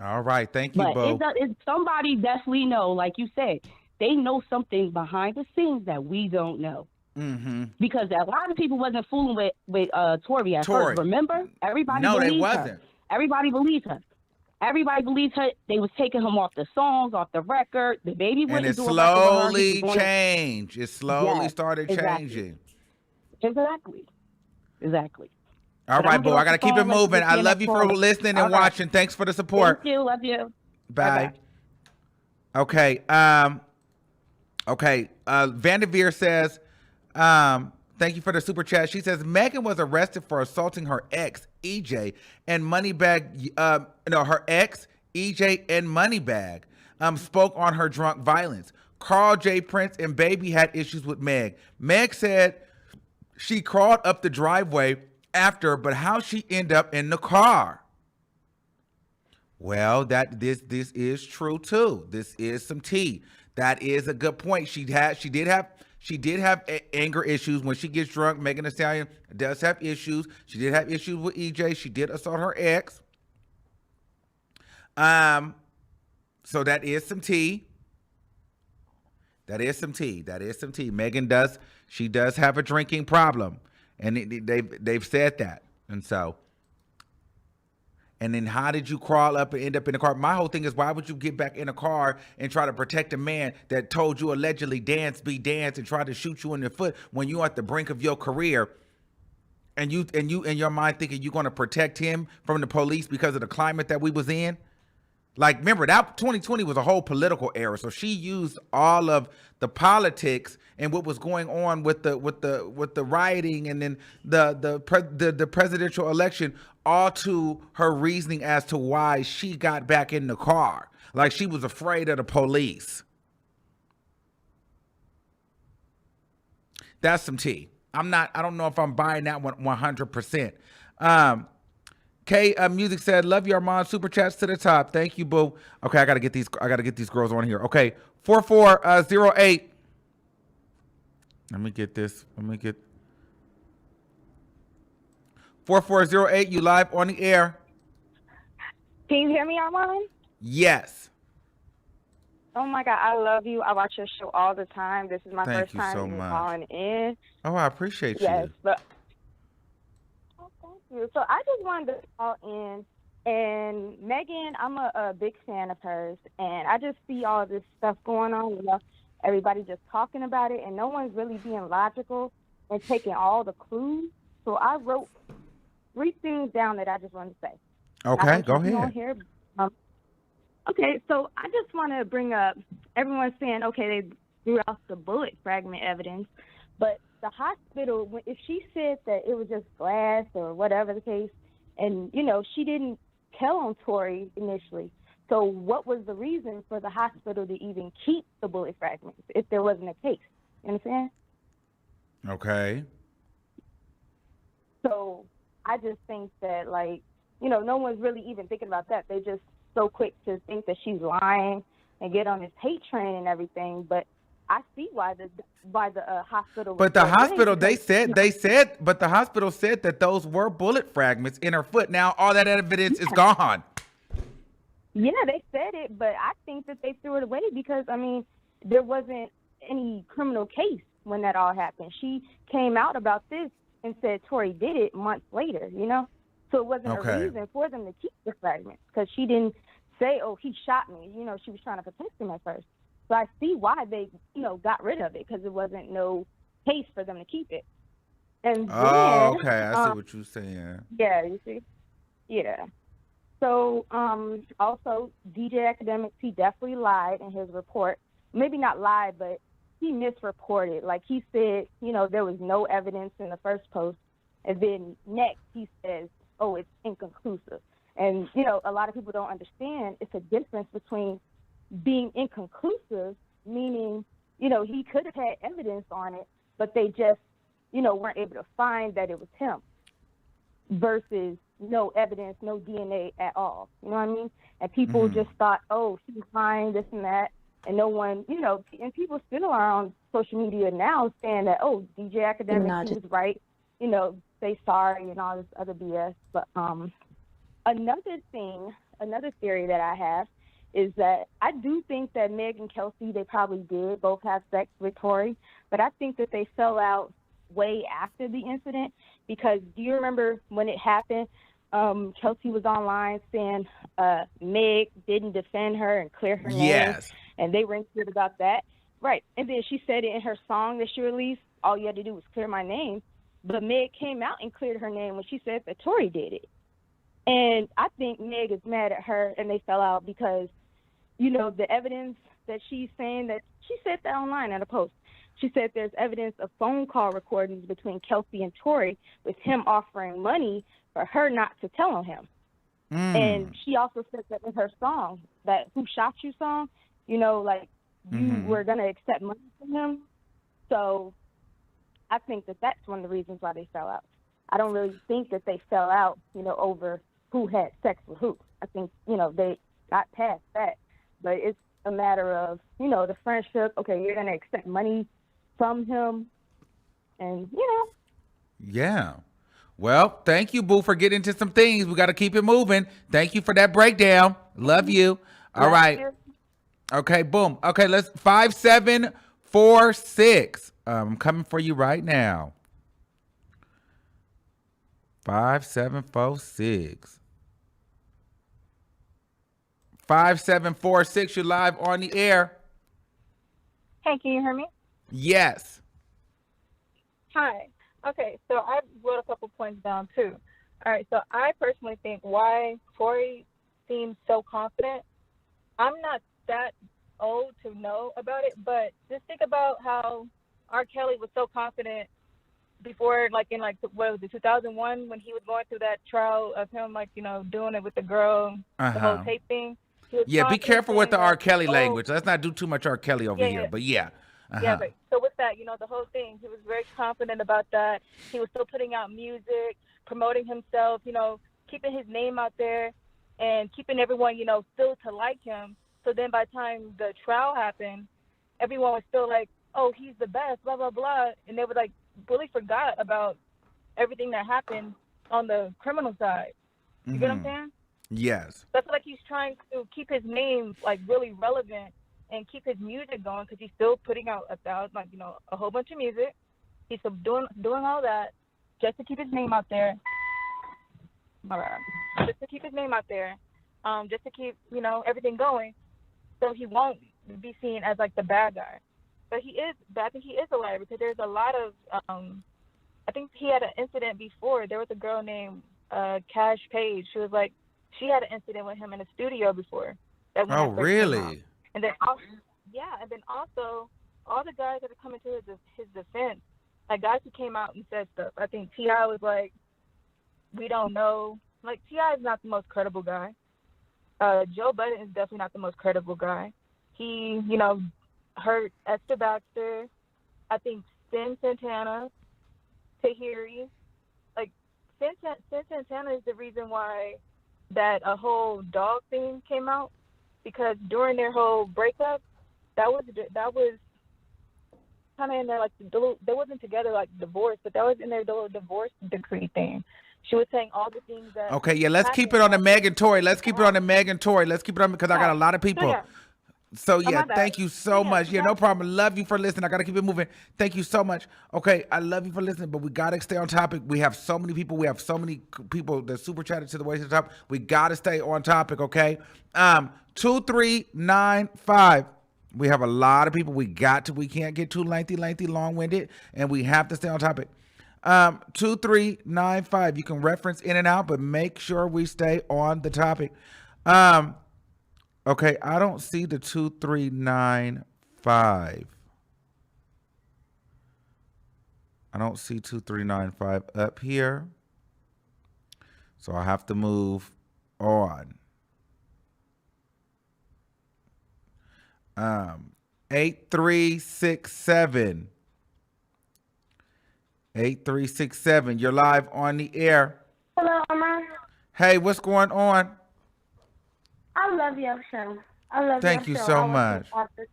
All right. Thank you, But Bo. somebody definitely know, like you said, they know something behind the scenes that we don't know. Mm-hmm. Because a lot of people wasn't fooling with Tory at Tory. first. Remember? Everybody No, they believed wasn't. her. Everybody believed her. Everybody believed her. They was taking him off the songs, off the record. The baby And wouldn't it do a record with her. He slowly was doing it. changed. It slowly Yes, started exactly. changing. Exactly. All But right, I'm Bo. gonna I get gotta off the keep it phone, let you moving. get I your love next you for caller. listening All and right. watching. Thanks for the support. Thank you. Love you. Bye. Bye-bye. Okay. Okay. Vanderveer says, thank you for the super chat. She says Megan was arrested for assaulting her ex, EJ, and Moneybag. Her ex, EJ, and Moneybag. Spoke on her drunk violence. Carl J. Prince and Baby had issues with Meg. Meg said she crawled up the driveway after, but how she end up in the car? Well, this is true too. This is some tea. That is a good point. She did have anger issues when she gets drunk. Megan Thee Stallion does have issues. She did have issues with EJ. She did assault her ex. So that is some tea. That is some tea. Megan does have a drinking problem, and they've said that, and so. And then how did you crawl up and end up in the car? My whole thing is, why would you get back in a car and try to protect a man that told you allegedly dance and tried to shoot you in the foot when you're at the brink of your career, and you in your mind thinking you're going to protect him from the police because of the climate that we was in? Like, remember, that 2020 was a whole political era, so she used all of the politics and what was going on with the rioting and then the presidential election, all to her reasoning as to why she got back in the car. Like, she was afraid of the police. That's some tea. I don't know if I'm buying that one 100%. K Music said, love your Armon super chats to the top. Thank you, boo. Okay, I gotta get these girls on here. Okay, 4408. Let me get 4408. You live on the air. Can you hear me, Armon? Yes. Oh my God, I love you. I watch your show all the time. This is my Thank first you time so even much. calling in. Oh, I appreciate Yes, you. but thank you. So I just wanted to call in. And Megan, I'm a big fan of hers, and I just see all this stuff going on. Everybody just talking about it, and no one's really being logical and taking all the clues. So I wrote 3 things down that I just wanted to say. Okay, go ahead. On here. Okay, so I just want to bring up, everyone's saying, okay, they threw out the bullet fragment evidence, but the hospital, if she said that it was just glass or whatever the case, and, she didn't tell on Tory initially, so what was the reason for the hospital to even keep the bullet fragments if there wasn't a case? You understand? Okay. So I just think that, no one's really even thinking about that. They just so quick to think that she's lying and get on this hate train and everything. But I see why the hospital. But the hospital, but the hospital said that those were bullet fragments in her foot. Now all that evidence is gone. Yeah, they said it, but I think that they threw it away because there wasn't any criminal case when that all happened. She came out about this and said Tory did it months later. So it wasn't a reason for them to keep the fragments because she didn't say, "Oh, he shot me." She was trying to protect him at first. So I see why they, got rid of it because it wasn't no case for them to keep it. And then, okay, I see what you're saying. Yeah, you see? Yeah. So also, DJ Akademiks, he definitely lied in his report. Maybe not lied, but he misreported. Like he said, there was no evidence in the first post. And then next he says, oh, it's inconclusive. And, a lot of people don't understand it's a difference between being inconclusive, meaning, he could have had evidence on it, but they just, weren't able to find that it was him, versus no evidence, no DNA at all. You know what I mean? And people just thought, oh, she's lying, this and that. And no one, and people still are on social media now saying that, oh, DJ Akademiks is right, say sorry and all this other BS. But another thing another theory that I have is that I do think that Meg and Kelsey, they probably did both have sex with Tory, but I think that they fell out way after the incident, because do you remember when it happened? Kelsey was online saying Meg didn't defend her and clear her name, Yes. and they were insecure about that. Right. And then she said it in her song that she released, all you had to do was clear my name. But Meg came out and cleared her name when she said that Tory did it. And I think Meg is mad at her and they fell out because, you know, the evidence that she's saying, that she said that online at a post. She said there's evidence of phone call recordings between Kelsey and Tory with him offering money for her not to tell on him. And she also said that in her song, that Who Shot You song, you know, like you were going to accept money from him. So I think that that's one of the reasons why they fell out. I don't really think that they fell out, you know, over who had sex with who. I think, you know, they got past that. But it's a matter of, you know, the friendship. Okay, you're going to accept money from him. And, you know. Yeah. Well, thank you, Boo, for getting into some things. We got to keep it moving. Thank you for that breakdown. Love you. All right. Okay, boom. Okay, let's 5746. I'm coming for you right now. 5746. 5746, you're live on the air. Hey, can you hear me? Yes. Hi. Okay, so I wrote a couple points down too. All right, so I personally think why Tory seems so confident. I'm not that old to know about it, but just think about how R. Kelly was so confident before, like in what was it, 2001, when he was going through that trial of him, like, you know, doing it with the girl, the whole tape thing. Yeah, be careful with the R. Kelly language. Let's not do too much R. Kelly over here, but yeah. Yeah, but so with that, you know, the whole thing, he was very confident about that. He was still putting out music, promoting himself, you know, keeping his name out there and keeping everyone, you know, still to like him. So then by the time the trial happened, everyone was still like, oh, he's the best, blah, blah, blah. And they were like, really forgot about everything that happened on the criminal side. You get what I'm saying? Yes. So I feel like he's trying to keep his name, like, really relevant and keep his music going, because he's still putting out a whole bunch of music. He's still doing all that just to keep his name out there. Just to keep his name out there, just to keep, you know, everything going, so he won't be seen as like the bad guy. But I think he is a liar, because there's a lot of, I think he had an incident before. There was a girl named Cash Page. She had an incident with him in the studio before. Oh, really? And then also, all the guys that are coming to his defense, like guys who came out and said stuff. I think T.I. was like, we don't know. Like, T.I. is not the most credible guy. Joe Budden is definitely not the most credible guy. He, you know, hurt Esther Baxter. I think Sin Santana, Tahiri. Like, Sin Santana is the reason why that a whole dog thing came out. Because during their whole breakup, that was kind of in there, like, they wasn't together like divorce, but that was in their little divorce decree thing. She was saying all the things that. Okay, yeah, let's keep it on the Meg and Tory. Let's keep it on the Meg and Tory. Let's keep it on, because I got a lot of people. So yeah, thank you so much. Yeah, no problem. Love you for listening. I gotta keep it moving. Thank you so much. Okay, I love you for listening, but we gotta stay on topic. We have so many people. We have so many people that super chatted to the way to the top. We gotta stay on topic. Okay. 2395. We have a lot of people. We can't get too lengthy, long-winded, and we have to stay on topic. 2395. You can reference in and out, but make sure we stay on the topic. Okay, I don't see the 2395. I don't see 2395 up here. So I have to move on. 8367. 8367. You're live on the air. Hello, Armon. Hey, what's going on? I love your show. I love Thank you so much. Okay.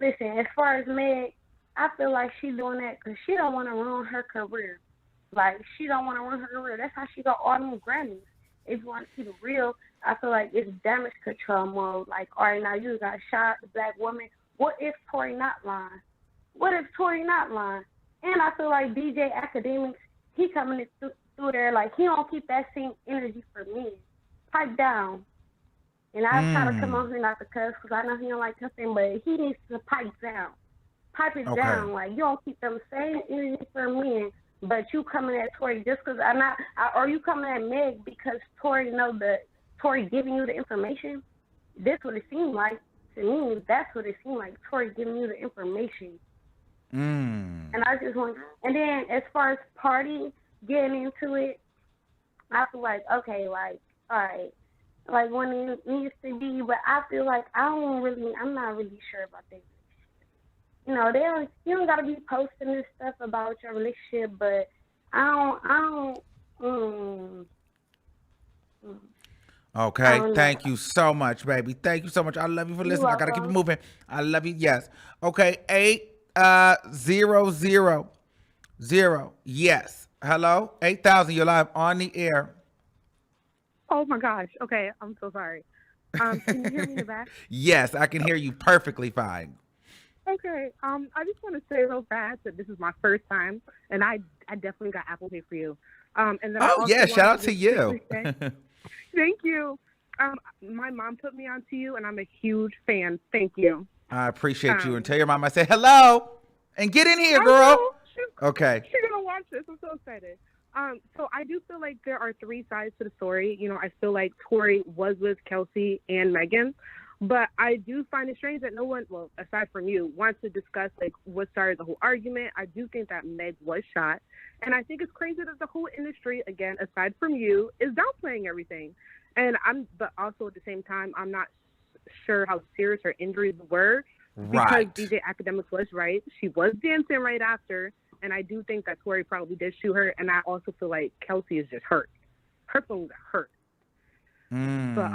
Listen, as far as Meg, I feel like she's doing that because she don't want to ruin her career. Like, she don't want to ruin her career. That's how she got all them Grammys. if you want to keep it real, I feel like it's damage control mode. Like, all right, now you got shot, a black woman. What if Tory not lying? What if Tory not lying? And I feel like DJ Academics, he coming through there like he don't keep that same energy for me. Pipe down. And I try to come on here not to cuss because I know he don't like cussing, but he needs to pipe down. Pipe it down. Like, you don't keep them same energy for men, but you coming at Tory just because or you coming at Meg because Tory know that Tory giving you the information. That's what it seemed like to me. That's what it seemed like. Tory giving you the information. And I just want, and then as far as party getting into it, I feel like, okay, like, all right, like when it needs to be, but I feel like I'm not really sure about that. You know, you don't gotta be posting this stuff about your relationship, but Okay, thank you so much, baby. Thank you so much. I love you for listening. I gotta keep it moving. I love you. Yes. Okay, 800. Yes. Hello, 8,000. You're live on the air. Oh my gosh. Okay, I'm so sorry. Can you hear me in the back? Yes, I can hear you perfectly fine. Okay. I just want to say real fast that this is my first time, and I definitely got Apple Pay for you. And then shout out to you. Thank you. My mom put me on to you, and I'm a huge fan. Thank you. I appreciate you, and tell your mom I say hello and get in here, girl. Okay. She's gonna watch this. I'm so excited. So I do feel like there are three sides to the story. You know, I feel like Tory was with Kelsey and Megan, but I do find it strange that no one, well, aside from you, wants to discuss like what started the whole argument. I do think that Meg was shot, and I think it's crazy that the whole industry, again, aside from you, is downplaying everything. But also at the same time, I'm not sure how serious her injuries were, because DJ Academics was right. She was dancing right after. And I do think that Tory probably did shoot her. And I also feel like Kelsey is just hurt. Her phone got hurt. But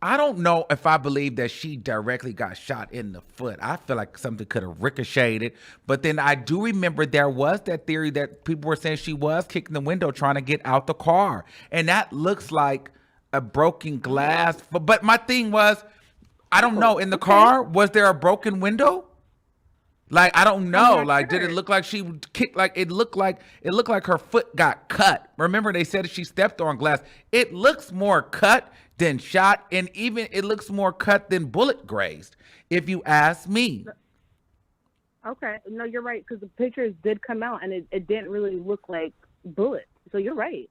I don't know if I believe that she directly got shot in the foot. I feel like something could have ricocheted. But then I do remember there was that theory that people were saying she was kicking the window trying to get out the car. And that looks like a broken glass. But my thing was, I don't know, in the car, was there a broken window? Like, I don't know. Like, did it look like she kicked? Like, it looked like her foot got cut. Remember, they said she stepped on glass. It looks more cut than shot, and even it looks more cut than bullet grazed, if you ask me. Okay, no, you're right, because the pictures did come out, and it didn't really look like bullets. So you're right.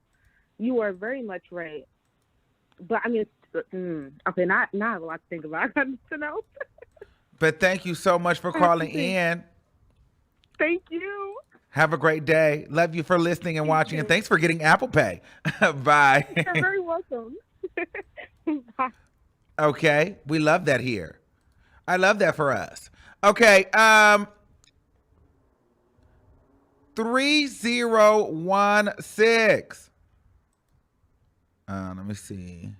You are very much right. But I mean, okay, now I have a lot to think about. I got to know. But thank you so much for calling in. Thank you. Have a great day. Love you for listening and watching, and thanks for getting Apple Pay. Bye. You're very welcome. Bye. Okay, we love that here. I love that for us. Okay, 3016. Let me see.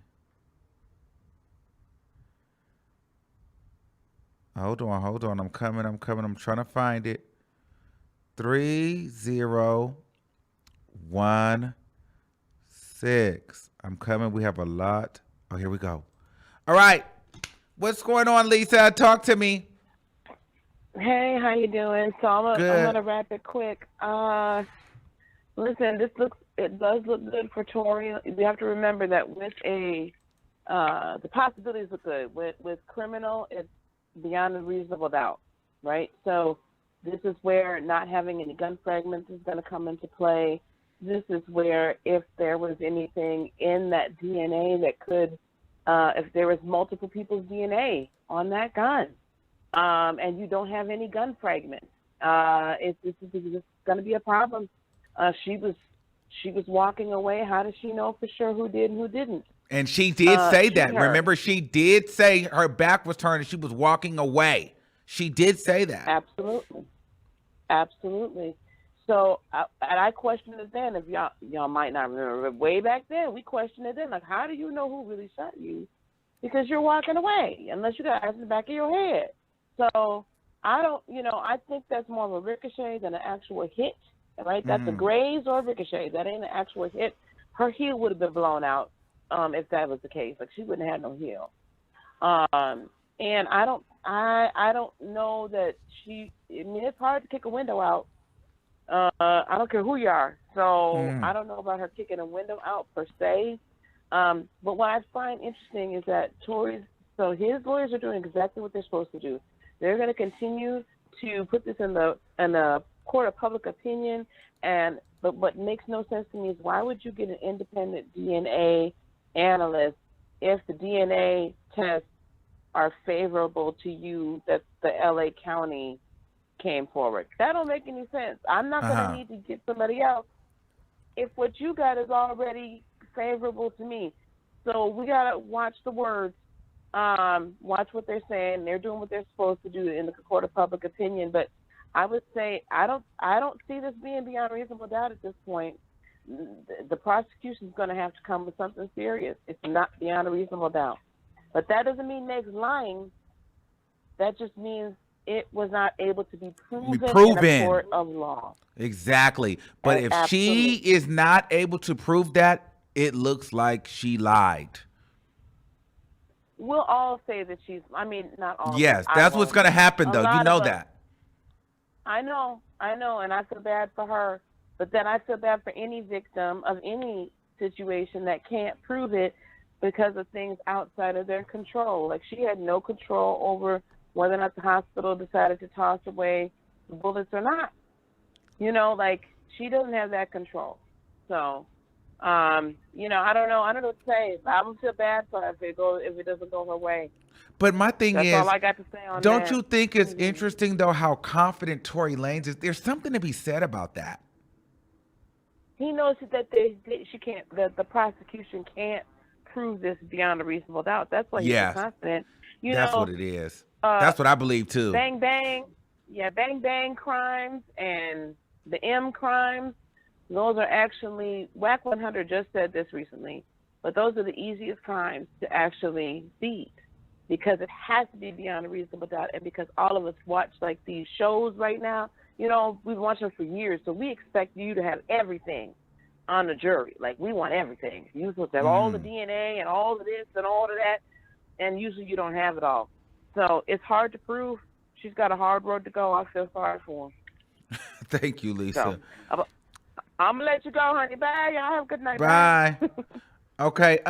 Hold on. I'm coming. I'm trying to find it. 3016. I'm coming. We have a lot. Oh, here we go. All right. What's going on, Lisa? Talk to me. Hey, how you doing? So I'm gonna wrap it quick. Listen, it does look good for Tory. We have to remember that with the possibilities look good. With criminal, it's beyond a reasonable doubt, right? So this is where not having any gun fragments is going to come into play. This is where if there was anything in that DNA that could, if there was multiple people's DNA on that gun, and you don't have any gun fragments, this is going to be a problem. She was walking away. How does she know for sure who did and who didn't? And she did say that. Remember, she did say her back was turned and she was walking away. She did say that. Absolutely. So, and I questioned it then. If y'all might not remember, but way back then, we questioned it then. Like, how do you know who really shot you? Because you're walking away, unless you got eyes in the back of your head. So, I think that's more of a ricochet than an actual hit, right? That's a graze or a ricochet. That ain't an actual hit. her heel would have been blown out if that was the case. Like, she wouldn't have had no heel. And I don't know that she. I mean, it's hard to kick a window out. I don't care who you are. So I don't know about her kicking a window out per se. But what I find interesting is that his lawyers are doing exactly what they're supposed to do. They're going to continue to put this in the court of public opinion. But what makes no sense to me is, why would you get an independent DNA analyst if the DNA tests are favorable to you that the LA County came forward? That don't make any sense. I'm not going to need to get somebody else if what you got is already favorable to me. So we got to watch the words, watch what they're saying. They're doing what they're supposed to do in the court of public opinion. But I would say I don't see this being beyond reasonable doubt at this point. The prosecution is going to have to come with something serious. It's not beyond a reasonable doubt. But that doesn't mean Meg's lying. That just means it was not able to be proven in a court of law. Exactly. But if she is not able to prove that, it looks like she lied. We'll all say that not all. Yes, that's what's going to happen, though. You know that. I know, and I feel bad for her. But then I feel bad for any victim of any situation that can't prove it because of things outside of their control. Like, she had no control over whether or not the hospital decided to toss away the bullets or not. She doesn't have that control. So, I don't know. I don't know what to say. I don't feel bad for her if it doesn't go her way. But my thing That's is, all I got to say on don't that. you think it's interesting, though, how confident Tory Lanez is? There's something to be said about that. He knows that the prosecution can't prove this beyond a reasonable doubt. That's why he's so confident. That's what it is. That's what I believe too. Bang bang, bang bang crimes and the M crimes. Those are actually, WAC 100 just said this recently, but those are the easiest crimes to actually beat because it has to be beyond a reasonable doubt, and because all of us watch these shows right now. We've watched them for years, so we expect you to have everything on the jury. Like, we want everything. You're supposed to have all the DNA and all of this and all of that, and usually you don't have it all. So it's hard to prove. She's got a hard road to go. I feel sorry for her. Thank you, Lisa. So, I'm going to let you go, honey. Bye. Y'all have a good night. Bye. Okay.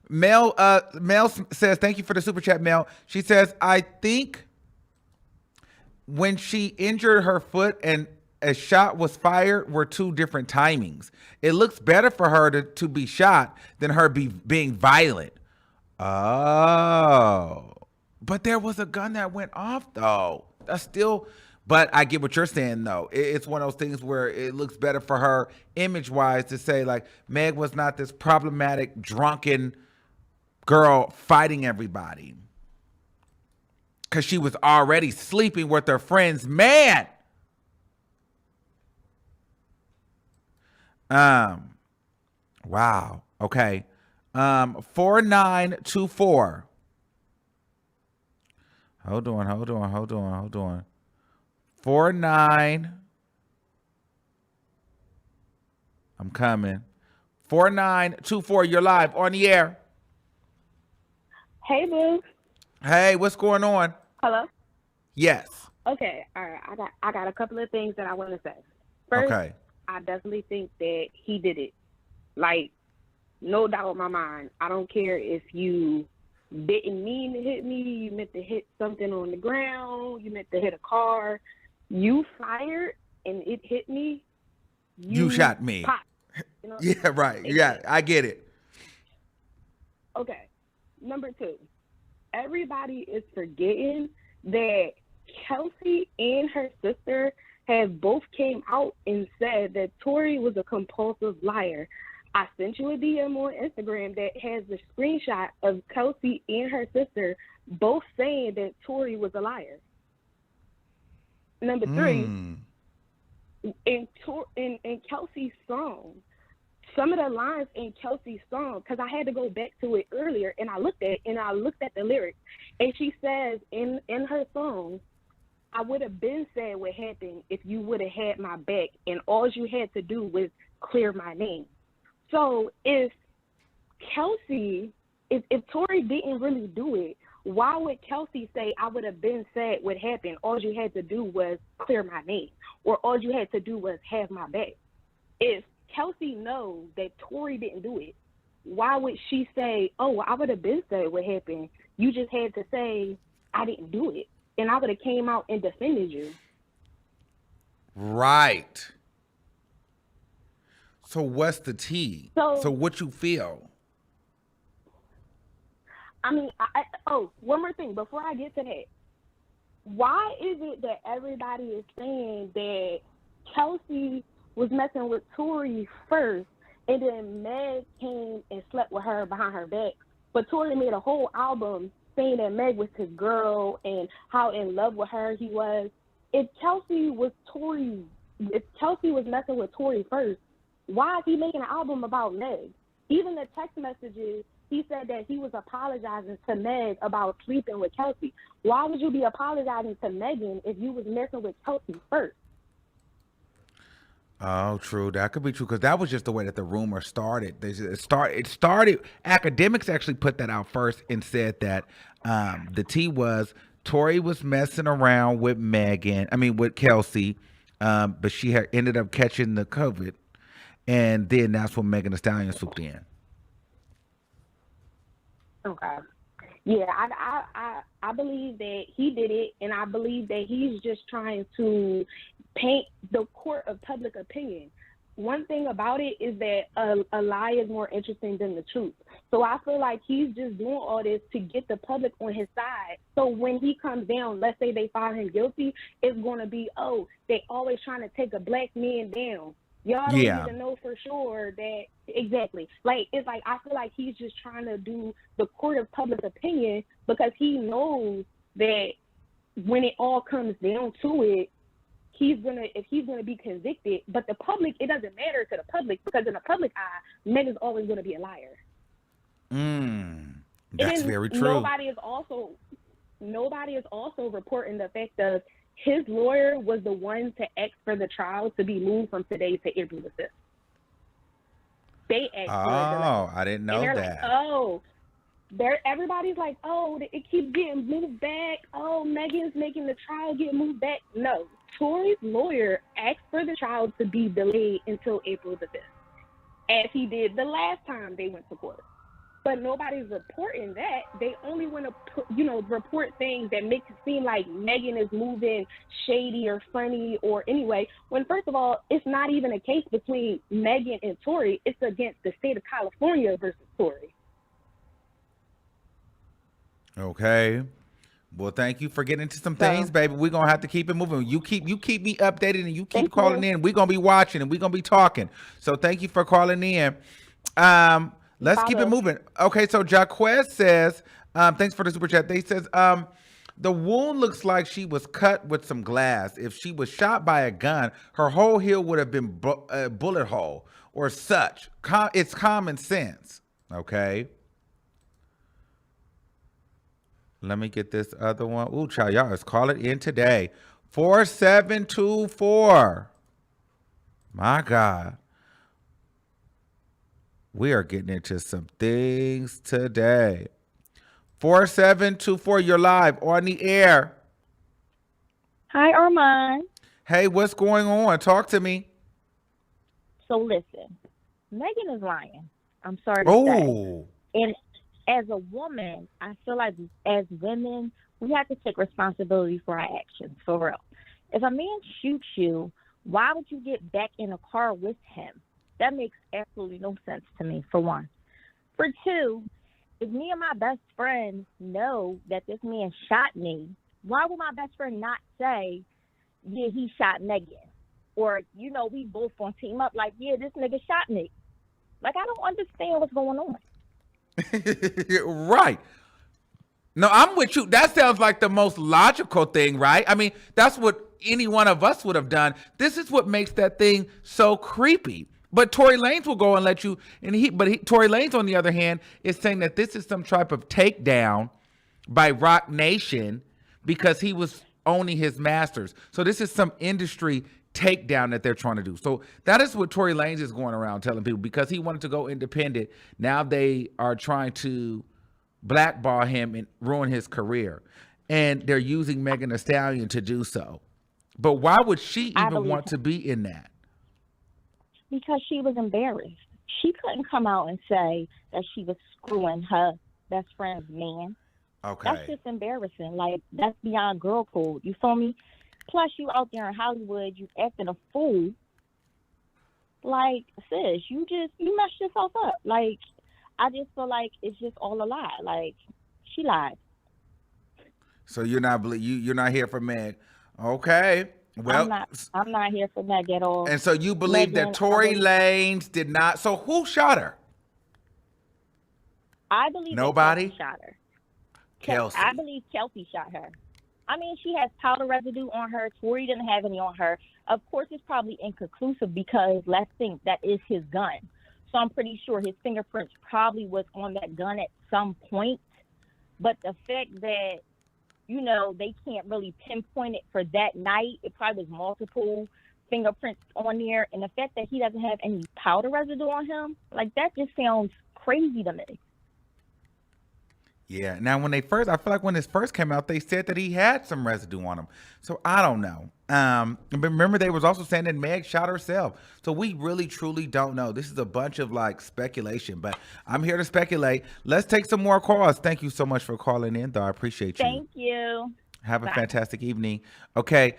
Mel says, thank you for the super chat, Mel. She says, I think when she injured her foot and a shot was fired were two different timings. It looks better for her to be shot than her being violent. Oh. But there was a gun that went off, though. That's still... But I get what you're saying, though. It's one of those things where it looks better for her image-wise to say, Meg was not this problematic, drunken girl fighting everybody. Because she was already sleeping with her friend's man. Wow. Okay. 4924. Hold on. 49. I'm coming. 4924. You're live on the air. Hey, boo. Hey, what's going on? Hello. Yes. Okay. All right. I got a couple of things that I want to say. First, I definitely think that he did it. No doubt in my mind. I don't care if you didn't mean to hit me. You meant to hit something on the ground. You meant to hit a car. You fired and it hit me. You shot me. Popped, Yeah, right. Yeah, I get it. Okay. Number two, everybody is forgetting that Kelsey and her sister have both came out and said that Tory was a compulsive liar. I sent you a DM on Instagram that has a screenshot of Kelsey and her sister both saying that Tory was a liar. Number three, in Kelsey's song, some of the lines in Kelsey's song, because I had to go back to it earlier, and I looked at the lyrics, and she says in her song, I would have been said what happened if you would have had my back, and all you had to do was clear my name. So if Tory didn't really do it, why would Kelsey say, I would have been said what happened? All you had to do was clear my name, or all you had to do was have my back. If Kelsey knows that Tory didn't do it, why would she say, oh, well, I would have been said what happened? You just had to say, I didn't do it. And I would have came out and defended you. Right. So what's the tea? So what you feel? I mean, one more thing before I get to that. Why is it that everybody is saying that Kelsey was messing with Tory first, and then Meg came and slept with her behind her back? But Tory made a whole album saying that Meg was his girl and how in love with her he was. If Kelsey was messing with Tory first, why is he making an album about Meg? Even the text messages, he said that he was apologizing to Meg about sleeping with Kelsey. Why would you be apologizing to Megan if you was messing with Kelsey first? Oh, true. That could be true because that was just the way that the rumor started. It started. Akademiks actually put that out first and said that the tea was Tory was messing around with with Kelsey, but she had ended up catching the COVID, and then that's when Megan Thee Stallion swooped in. Okay. Yeah, I believe that he did it, and I believe that he's just trying to paint the court of public opinion. One thing about it is that a lie is more interesting than the truth. So I feel like he's just doing all this to get the public on his side. So when he comes down, let's say they find him guilty, it's going to be, oh, they always trying to take a black man down. Y'all don't even know for sure that exactly. Like it's like I feel like he's just trying to do the court of public opinion because he knows that when it all comes down to it, if he's gonna be convicted, but the public, it doesn't matter to the public because in the public eye, Megan's always gonna be a liar. That's very true. Nobody is also reporting the fact that his lawyer was the one to ask for the trial to be moved from today to April the 5th. They asked for it. Oh, I didn't know that. Like, everybody's like, oh, it keeps getting moved back. Oh, Megan's making the trial get moved back. No, Tory's lawyer asked for the trial to be delayed until April the 5th, as he did the last time they went to court. But nobody's reporting that. They only want to, report things that make it seem like Megan is moving shady or funny or anyway. When first of all, it's not even a case between Megan and Tory. It's against the state of California versus Tory. Okay. Well, thank you for getting into some things, baby. We're gonna have to keep it moving. You keep me updated and you keep calling in. We're gonna be watching and we're gonna be talking. So thank you for calling in. Let's keep it moving. Okay, so Jaquez says, thanks for the super chat. They says, the wound looks like she was cut with some glass. If she was shot by a gun, her whole heel would have been a bullet hole or such. It's common sense. Okay. Let me get this other one. Ooh, child, y'all, let's call it in today. 4724. My God. We are getting into some things today. 4724, you're live on the air. Hi, Armon. Hey, what's going on? Talk to me. So listen, Megan is lying. I'm sorry to say. And as a woman, I feel like as women, we have to take responsibility for our actions, for real. If a man shoots you, why would you get back in a car with him? That makes absolutely no sense to me, for one. For two, if me and my best friend know that this man shot me, why would my best friend not say, yeah, he shot Megan? Or, we both gonna team up like, yeah, this nigga shot me. Like, I don't understand what's going on. Right. No, I'm with you. That sounds like the most logical thing, right? I mean, that's what any one of us would have done. This is what makes that thing so creepy. But Tory Lanez will go and let you, Tory Lanez, on the other hand, is saying that this is some type of takedown by Roc Nation because he was owning his masters. So this is some industry takedown that they're trying to do. So that is what Tory Lanez is going around telling people, because he wanted to go independent. Now they are trying to blackball him and ruin his career. And they're using Megan Thee Stallion to do so. But why would she even want to be in that? Because she was embarrassed. She couldn't come out and say that she was screwing her best friend's man. Okay. That's just embarrassing. Like, that's beyond girl code. You feel me? Plus, you out there in Hollywood, you acting a fool. Like, sis, you messed yourself up. Like, I just feel like it's just all a lie. Like, she lied. So you're not here for Meg. Okay. Well, I'm not here for Meg at all. And so you believe Megan, that Tory Lanez did not. So who shot her? I believe nobody that shot her. Kelsey. I believe Kelsey shot her. I mean, she has powder residue on her. Tory didn't have any on her. Of course, it's probably inconclusive because let's think that is his gun. So I'm pretty sure his fingerprints probably was on that gun at some point. But the fact that, you know, they can't really pinpoint it for that night, it probably was multiple fingerprints on there. And the fact that he doesn't have any powder residue on him, like, that just sounds crazy to me. Yeah. Now, I feel like when this first came out, they said that he had some residue on him. So I don't know. But remember, they was also saying that Meg shot herself. So we really, truly don't know. This is a bunch of like speculation, but I'm here to speculate. Let's take some more calls. Thank you so much for calling in, though. I appreciate you. Thank you. Have a fantastic evening. Okay.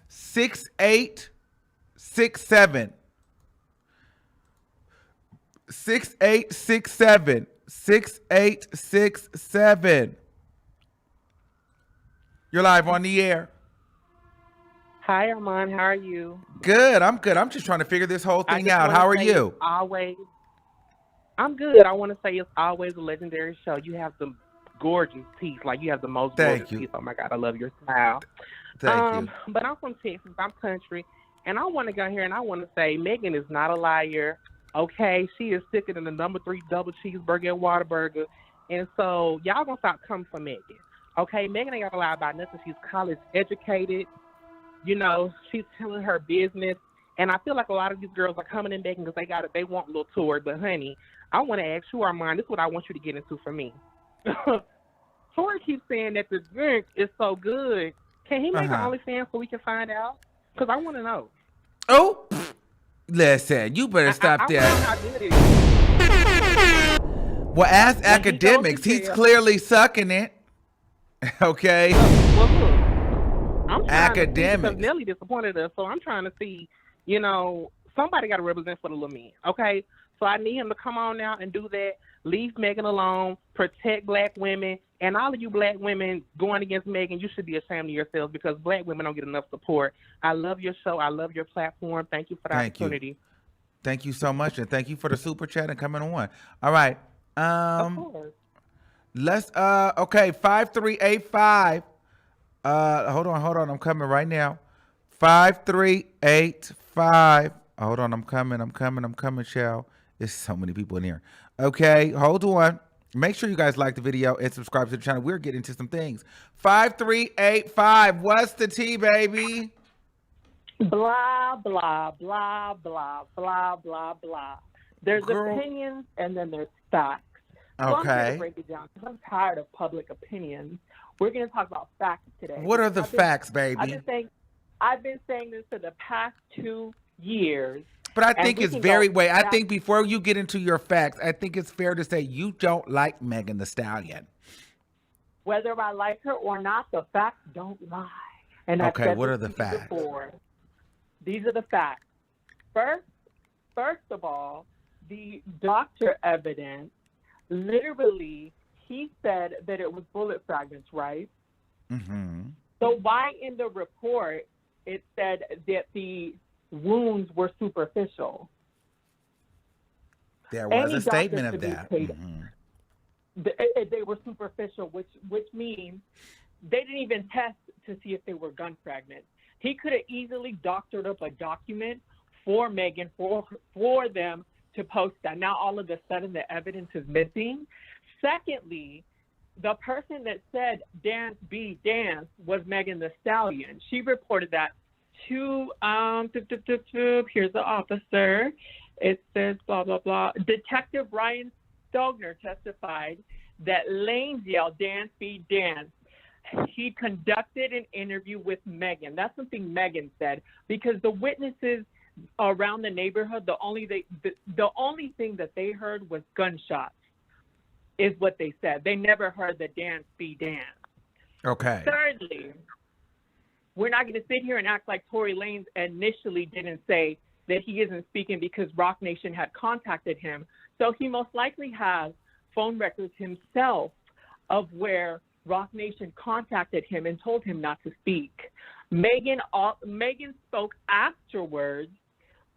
6867. 6867. 6867. You're live on the air. Hi, Armon. How are you? Good. I'm good. I'm just trying to figure this whole thing out. How are you? I'm good. I want to say it's always a legendary show. You have some gorgeous teeth. Like, you have the most gorgeous teeth. Oh, my God. I love your smile. Thank you. But I'm from Texas. I'm country. And I want to go here and I want to say Megan is not a liar. Okay, she is sicker than the number 3 double cheeseburger at Whataburger. And so y'all gonna stop coming for Megan. Okay, Megan ain't gotta lie about nothing. She's college educated. You know, she's telling her business. And I feel like a lot of these girls are coming in Megan because they want a little tour. But honey, I want to ask you, Armon, this is what I want you to get into for me. Tori keeps saying that the drink is so good. Can he make an OnlyFans so we can find out? Because I want to know. Oh, listen, you better stop that. Well, ask akademiks. He's clearly sucking it. Okay. Well, look, I'm trying akademiks. because Nelly disappointed us, so I'm trying to see, you know, somebody got to represent for the little men. Okay. So I need him to come on now and do that. Leave Megan alone. Protect black women. And all of you black women going against Megan, you should be ashamed of yourselves because black women don't get enough support. I love your show. I love your platform. Thank you for the opportunity. Thank you so much. And thank you for the super chat and coming on. All right. Of course. Let's, okay, 5385. Hold on. I'm coming right now. 5385. Hold on. I'm coming, child. There's so many people in here. Okay, hold on. Make sure you guys like the video and subscribe to the channel. We're getting to some things. 5385. What's the tea, baby? Blah, blah, blah, blah, blah, blah, blah. There's opinions and then there's facts. So I'm going to break it down because I'm tired of public opinions. We're going to talk about facts today. What are the facts, baby? I've been saying this for the past 2 years. But I think it's I think before you get into your facts, I think it's fair to say you don't like Megan Thee Stallion. Whether I like her or not, the facts don't lie. And okay, what are the facts? These are the facts. First of all, the doctor evidence, literally, he said that it was bullet fragments, right? Mm-hmm. So why in the report it said that the wounds were superficial? There was a statement of that. They were superficial, which means they didn't even test to see if they were gun fragments. He could have easily doctored up a document for Megan for them to post that. Now all of a sudden the evidence is missing. Secondly, the person that said dance, be dance was Megan Thee Stallion. She reported that to here's the officer. It says blah blah blah. Detective Ryan Stogner testified that Lanez yelled, "Dance, speed, dance." He conducted an interview with Megan. That's something Megan said, because the witnesses around the neighborhood, the only thing that they heard was gunshots, is what they said. They never heard the dance, speed, dance. Okay. Thirdly, we're not going to sit here and act like Tory Lanez initially didn't say that he isn't speaking because Rock Nation had contacted him. So he most likely has phone records himself of where Rock Nation contacted him and told him not to speak. Megan spoke afterwards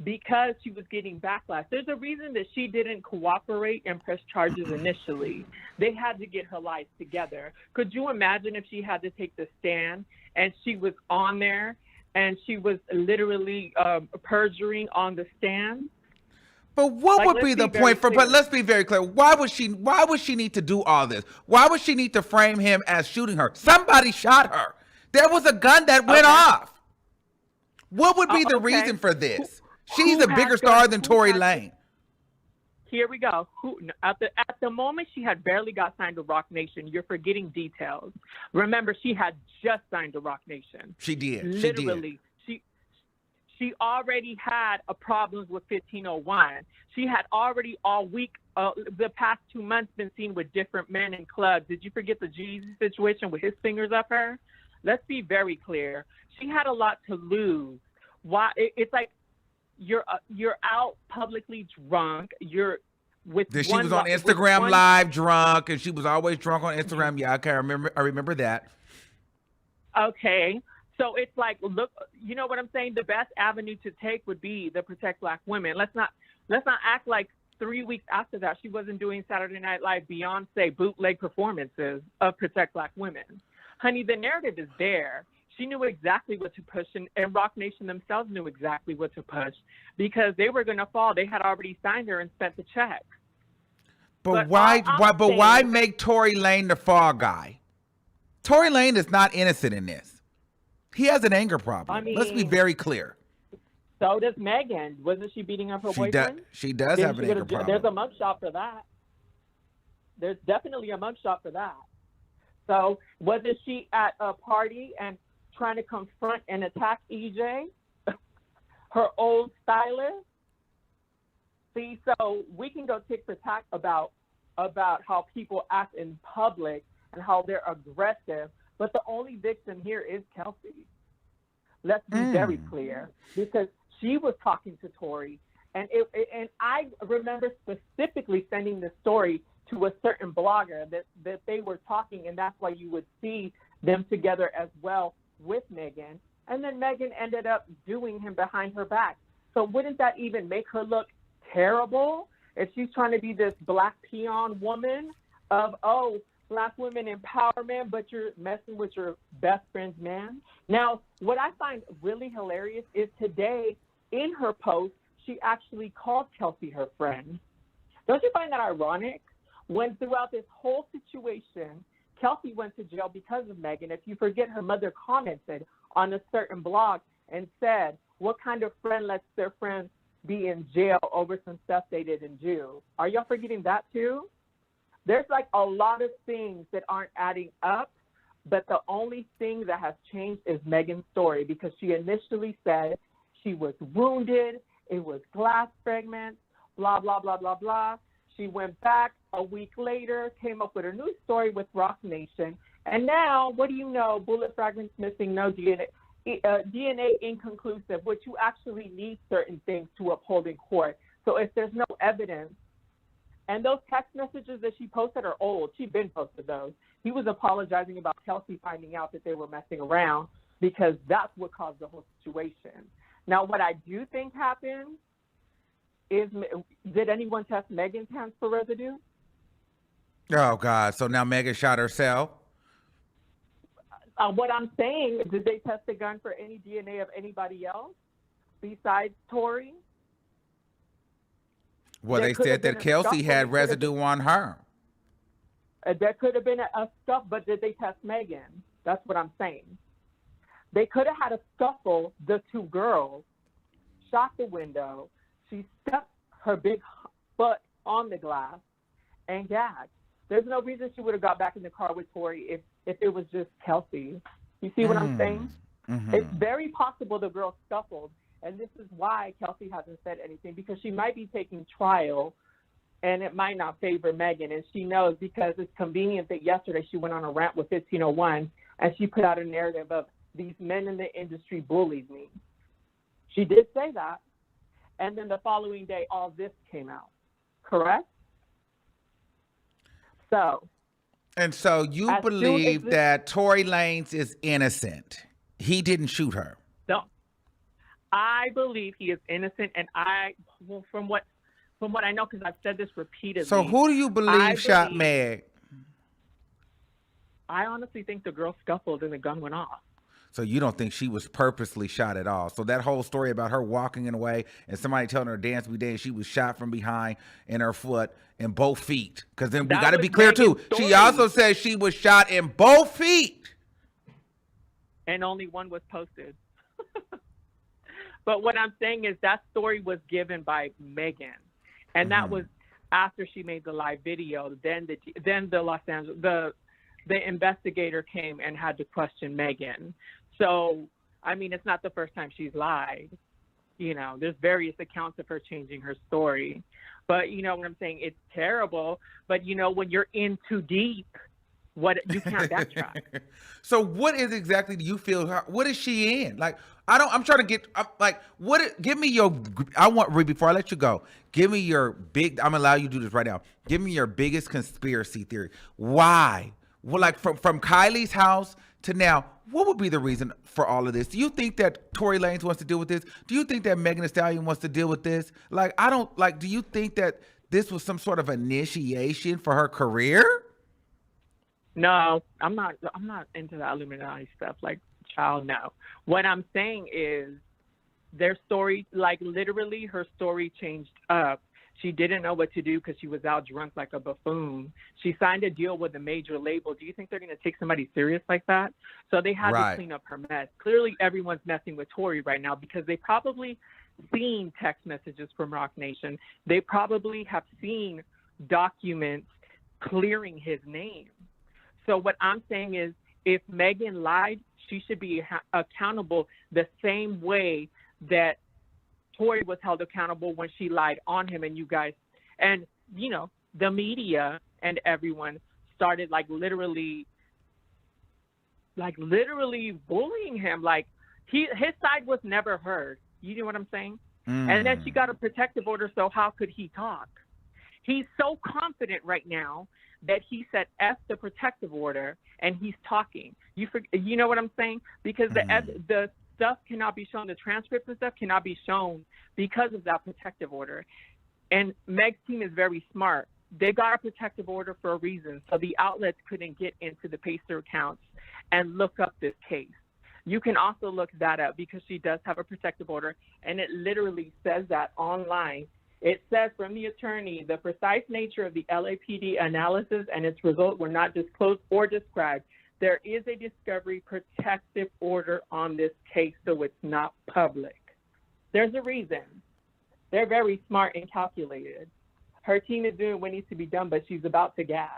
because she was getting backlash. There's a reason that she didn't cooperate and press charges initially. They had to get her life together. Could you imagine if she had to take the stand and she was on there and she was literally perjuring on the stand? But what would be the point for, but let's be very clear. Why would she need to do all this? Why would she need to frame him as shooting her? Somebody shot her. There was a gun that went off. What would be the reason for this? She's a bigger star than Tory Lanez. Here we go. At the moment, she had barely got signed to Rock Nation. You're forgetting details. Remember, she had just signed to Rock Nation. She did. Literally. She already had a problems with 1501. She had already all week, the past 2 months, been seen with different men in clubs. Did you forget the Jeezy situation with his fingers up her? Let's be very clear. She had a lot to lose. Why? It's like you're out publicly drunk. You're with. She was on Instagram Live drunk, and she was always drunk on Instagram. Yeah, okay, I remember that. Okay. So it's like, look, you know what I'm saying? The best avenue to take would be the Protect Black Women. Let's not act like 3 weeks after that she wasn't doing Saturday Night Live Beyonce bootleg performances of Protect Black Women. Honey, the narrative is there. She knew exactly what to push, and Rock Nation themselves knew exactly what to push because they were going to fall. They had already signed her and spent the check. But why make Tory Lanez the fall guy? Tory Lanez is not innocent in this. He has an anger problem. I mean, let's be very clear. So does Megan. Wasn't she beating up her boyfriend? She does have an anger problem. There's a mugshot for that. There's definitely a mugshot for that. So wasn't she at a party and trying to confront and attack EJ, her old stylist? See, so we can go tick for tack about how people act in public and how they're aggressive. But the only victim here is Kelsey. Let's be very clear, because she was talking to Tory, and I remember specifically sending the story to a certain blogger that they were talking, and that's why you would see them together as well with Megan. And then Megan ended up doing him behind her back. So wouldn't that even make her look terrible if she's trying to be this black peon woman of, Black women empowerment, but you're messing with your best friend's man? Now, what I find really hilarious is today in her post, she actually called Kelsey her friend. Don't you find that ironic? When throughout this whole situation, Kelsey went to jail because of Megan. If you forget, her mother commented on a certain blog and said, what kind of friend lets their friend be in jail over some stuff they didn't do? Are y'all forgetting that too? There's like a lot of things that aren't adding up, but the only thing that has changed is Megan's story, because she initially said she was wounded, it was glass fragments, blah, blah, blah, blah, blah. She went back a week later, came up with a new story with Rock Nation, and now, what do you know? Bullet fragments missing, no DNA, DNA inconclusive, which you actually need certain things to uphold in court. So if there's no evidence, and those text messages that she posted are old. She'd been posted those. He was apologizing about Kelsey finding out that they were messing around, because that's what caused the whole situation. Now, what I do think happened is, did anyone test Megan's hands for residue? Oh, God. So now Megan shot herself? What I'm saying, did they test the gun for any DNA of anybody else besides Tory? Well, they said that Kelsey had residue on her. There could have been a scuff, but did they test Megan? That's what I'm saying. They could have had a scuffle, the two girls, shot the window. She stepped her big foot on the glass and gagged. There's no reason she would have got back in the car with Tory if it was just Kelsey. You see what I'm saying? Mm-hmm. It's very possible the girl scuffled, and this is why Kelsey hasn't said anything, because she might be taking trial, and it might not favor Megan, and she knows, because it's convenient that yesterday she went on a rant with 1501, and she put out a narrative of these men in the industry bullied me. She did say that, and then the following day, all this came out, correct? So you believe that Tory Lanez is innocent. He didn't shoot her. No, I believe he is innocent, and from what I know, because I've said this repeatedly. So who do you believe shot Meg? I honestly think the girl scuffled and the gun went off. So you don't think she was purposely shot at all? So that whole story about her walking in a way and somebody telling her to dance be danced, she was shot from behind in her foot and both feet. Because then we got to be clear too. She also said she was shot in both feet. And only one was posted. But what I'm saying is that story was given by Megan, and that was after she made the live video. Then the Los Angeles the investigator came and had to question Megan. So I mean, it's not the first time she's lied. You know, there's various accounts of her changing her story. But you know what I'm saying? It's terrible. But you know, when you're in too deep, you can't backtrack. So what is exactly do you feel? What is she in? Like, I'm trying to get, give me your, before I let you go, give me your I'm gonna allow you to do this right now. Give me your biggest conspiracy theory. Why? Well, like from Kylie's house to now, what would be the reason for all of this? Do you think that Tory Lanez wants to deal with this? Do you think that Megan Thee Stallion wants to deal with this? Do you think that this was some sort of initiation for her career? No, I'm not into the Illuminati stuff. Like, child, no. What I'm saying is their story, like literally her story changed up. She didn't know what to do because she was out drunk like a buffoon. She signed a deal with a major label. Do you think they're going to take somebody serious like that? So they had to clean up her mess. Clearly, everyone's messing with Tory right now because they probably seen text messages from Rock Nation. They probably have seen documents clearing his name. So what I'm saying is if Megan lied, she should be accountable the same way that Tory was held accountable when she lied on him, and you guys, and you know, the media and everyone started literally bullying him. Like his side was never heard. You know what I'm saying? And then she got a protective order, so how could he talk? He's so confident right now that he said F the protective order and he's talking. You know what I'm saying? Because the stuff cannot be shown, the transcripts and stuff cannot be shown because of that protective order. And Meg's team is very smart. They got a protective order for a reason, so the outlets couldn't get into the Pacer accounts and look up this case. You can also look that up because she does have a protective order, and it literally says that online. It says from the attorney, the precise nature of the LAPD analysis and its result were not disclosed or described. There is a discovery protective order on this case, so it's not public. There's a reason. They're very smart and calculated. Her team is doing what needs to be done, but she's about to gag.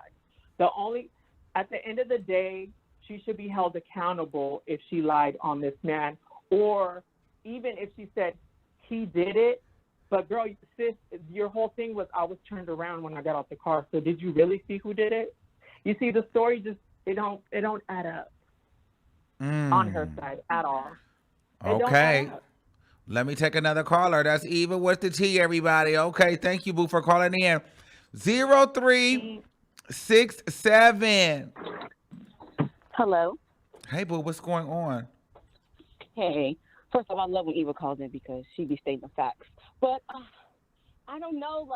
At the end of the day, she should be held accountable if she lied on this man, or even if she said he did it. But girl, sis, your whole thing was I was turned around when I got off the car. So did you really see who did it? You see, the story just it don't add up on her side at all. Okay. Let me take another caller. That's Eva with the T, everybody. Okay, thank you, boo, for calling in. 0367. Hello. Hey, boo, what's going on? Hey. First of all, I love when Eva calls in because she be stating the facts. But I don't know,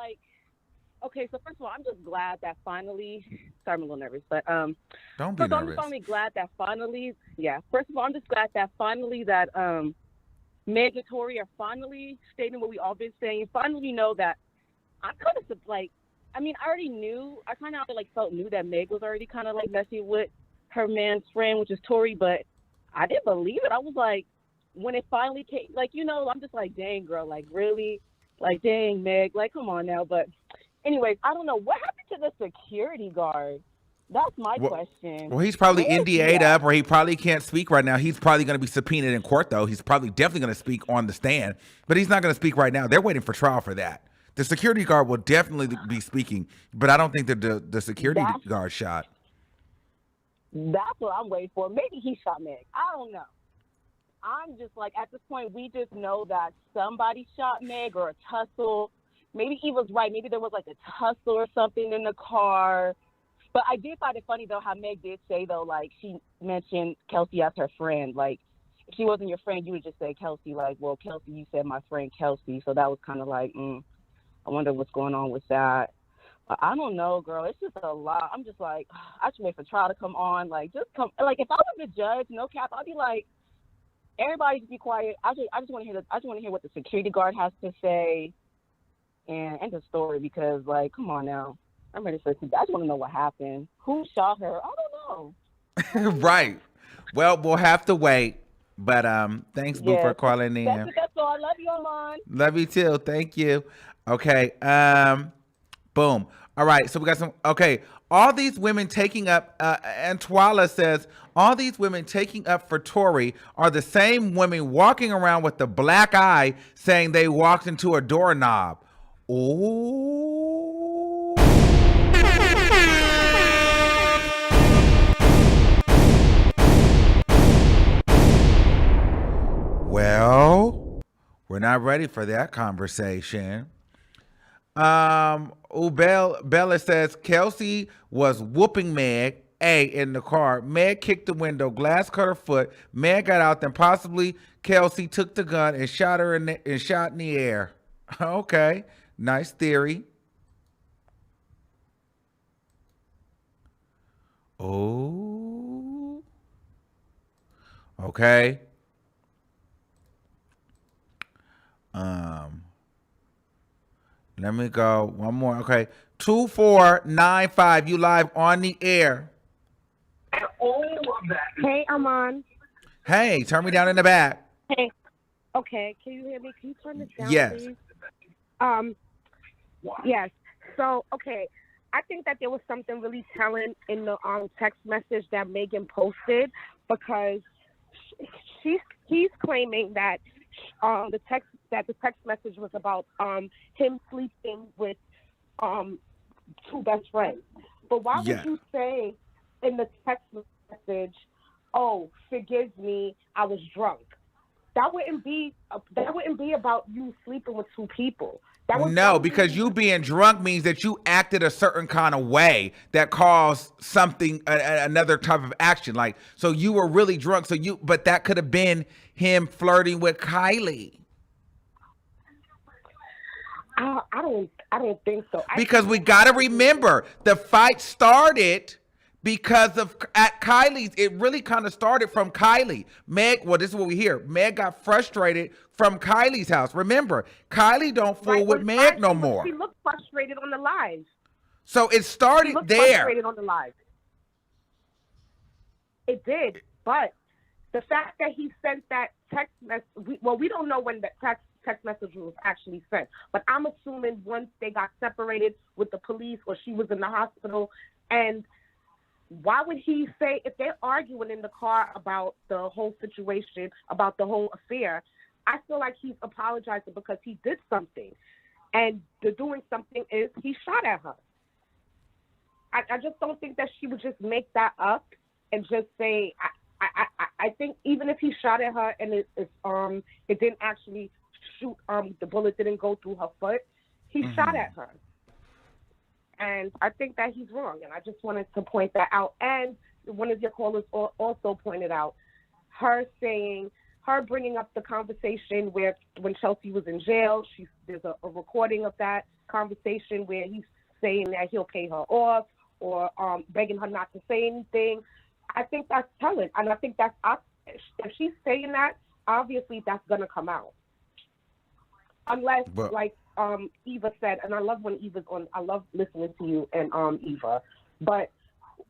okay, so first of all, I'm just glad that finally, sorry, I'm a little nervous, but don't be nervous. I'm just finally glad that finally, first of all, I'm just glad that finally that Meg and Tory are finally stating what we all been saying. Finally know that I'm kind of I already knew, I kind of knew that Meg was already kind of messing with her man's friend, which is Tory, but I didn't believe it. I was like, when it finally came, like, I'm just like, dang, girl, like, really? Like, dang, Meg, like, come on now. But anyways, I don't know. What happened to the security guard? That's my question. Well, he's probably Where is he NDA'd at? up, or he probably can't speak right now. He's probably going to be subpoenaed in court, though. He's probably definitely going to speak on the stand, but he's not going to speak right now. They're waiting for trial for that. The security guard will definitely be speaking, but I don't think that the security guard shot. That's what I'm waiting for. Maybe he shot Meg. I don't know. I'm just like, at this point, we just know that somebody shot Meg or a tussle. Maybe Eva's right. Maybe there was like a tussle or something in the car. But I did find it funny, though, how Meg did say, though, like, she mentioned Kelsey as her friend. Like, if she wasn't your friend, you would just say Kelsey. Like, well, Kelsey, you said my friend Kelsey. So that was kind of like, I wonder what's going on with that. But I don't know, girl. It's just a lot. I'm just like, I should wait for trial to come on. Like, just come. Like, if I was the judge, no cap, I'd be like, everybody just be quiet. I just want to hear what the security guard has to say, and end the story, because, like, come on now. I'm ready for it. I just want to know what happened. Who shot her? I don't know. Right. Well, we'll have to wait. But thanks, Boo, for calling in. That's all. I love you, Armon. Love you too. Thank you. Okay. Boom. All right. So we got some. Okay. All these women taking up. Antwala says all these women taking up for Tory are the same women walking around with the black eye, saying they walked into a doorknob. Ooh. Well, we're not ready for that conversation. Bella says Kelsey was whooping Meg in the car. Meg kicked the window, glass cut her foot. Meg got out, then possibly Kelsey took the gun and shot her in the air. Okay, nice theory. Oh, okay. Let me go one more. Okay, 2495. You live on the air. Hey, Armon. Hey, turn me down in the back. Hey. Okay, can you hear me? Can you turn this down, Yes. please? Yes. So, okay, I think that there was something really telling in the text message that Megan posted, because he's claiming that the text message was about him sleeping with two best friends. But why would you say in the text message, "Oh, forgive me, I was drunk"? That wouldn't be about you sleeping with two people. No, because you being drunk means that you acted a certain kind of way that caused something, another type of action. Like, so you were really drunk. But that could have been him flirting with Kylie. I don't think so. Because we got to remember, the fight started because of at Kylie's. It really kind of started from Kylie. Meg, well, this is what we hear. Meg got frustrated from Kylie's house. Remember, Kylie don't fool with Meg no more. She looked frustrated on the live. So it started there. Frustrated on the live. It did, but the fact that he sent that text message, we don't know when that text message was actually sent, but I'm assuming once they got separated with the police or she was in the hospital. And why would he say, if they're arguing in the car about the whole situation, about the whole affair, I feel like he's apologizing because he did something. And the doing something is he shot at her. I just don't think that she would just make that up and just say, I think even if he shot at her and it didn't actually shoot, the bullet didn't go through her foot, he shot at her. And I think that he's wrong, and I just wanted to point that out. And one of your callers also pointed out her bringing up the conversation where when Chelsea was in jail, there's a recording of that conversation where he's saying that he'll pay her off or begging her not to say anything. I think that's telling, and I think that's if she's saying that, obviously that's gonna come out, unless like Eva said, and I love when Eva's on. I love listening to you and Eva, but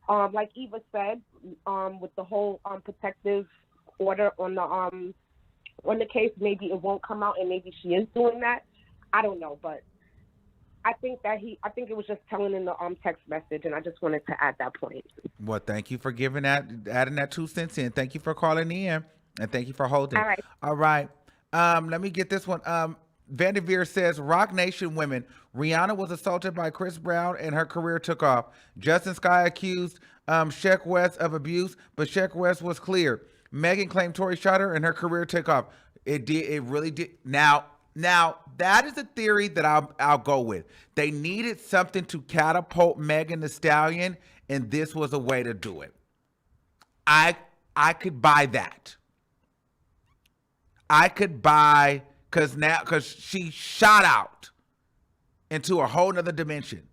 like Eva said, with the whole protective order on the case. Maybe it won't come out, and maybe she is doing that. I don't know, but I think it was just telling in the text message, and I just wanted to add that point. Well, thank you for adding that 2 cents in. Thank you for calling in, and thank you for holding. All right. Let me get this one. Vanderveer says, Rock Nation women, Rihanna was assaulted by Chris Brown and her career took off. Justin Sky accused Sheck West of abuse, but Sheck West was clear. Megan claimed Tory shot her and her career took off. It did. It really did. Now that is a theory that I'll go with. They needed something to catapult Megan Thee Stallion, and this was a way to do it. I could buy that. I could buy because she shot out into a whole nother dimension.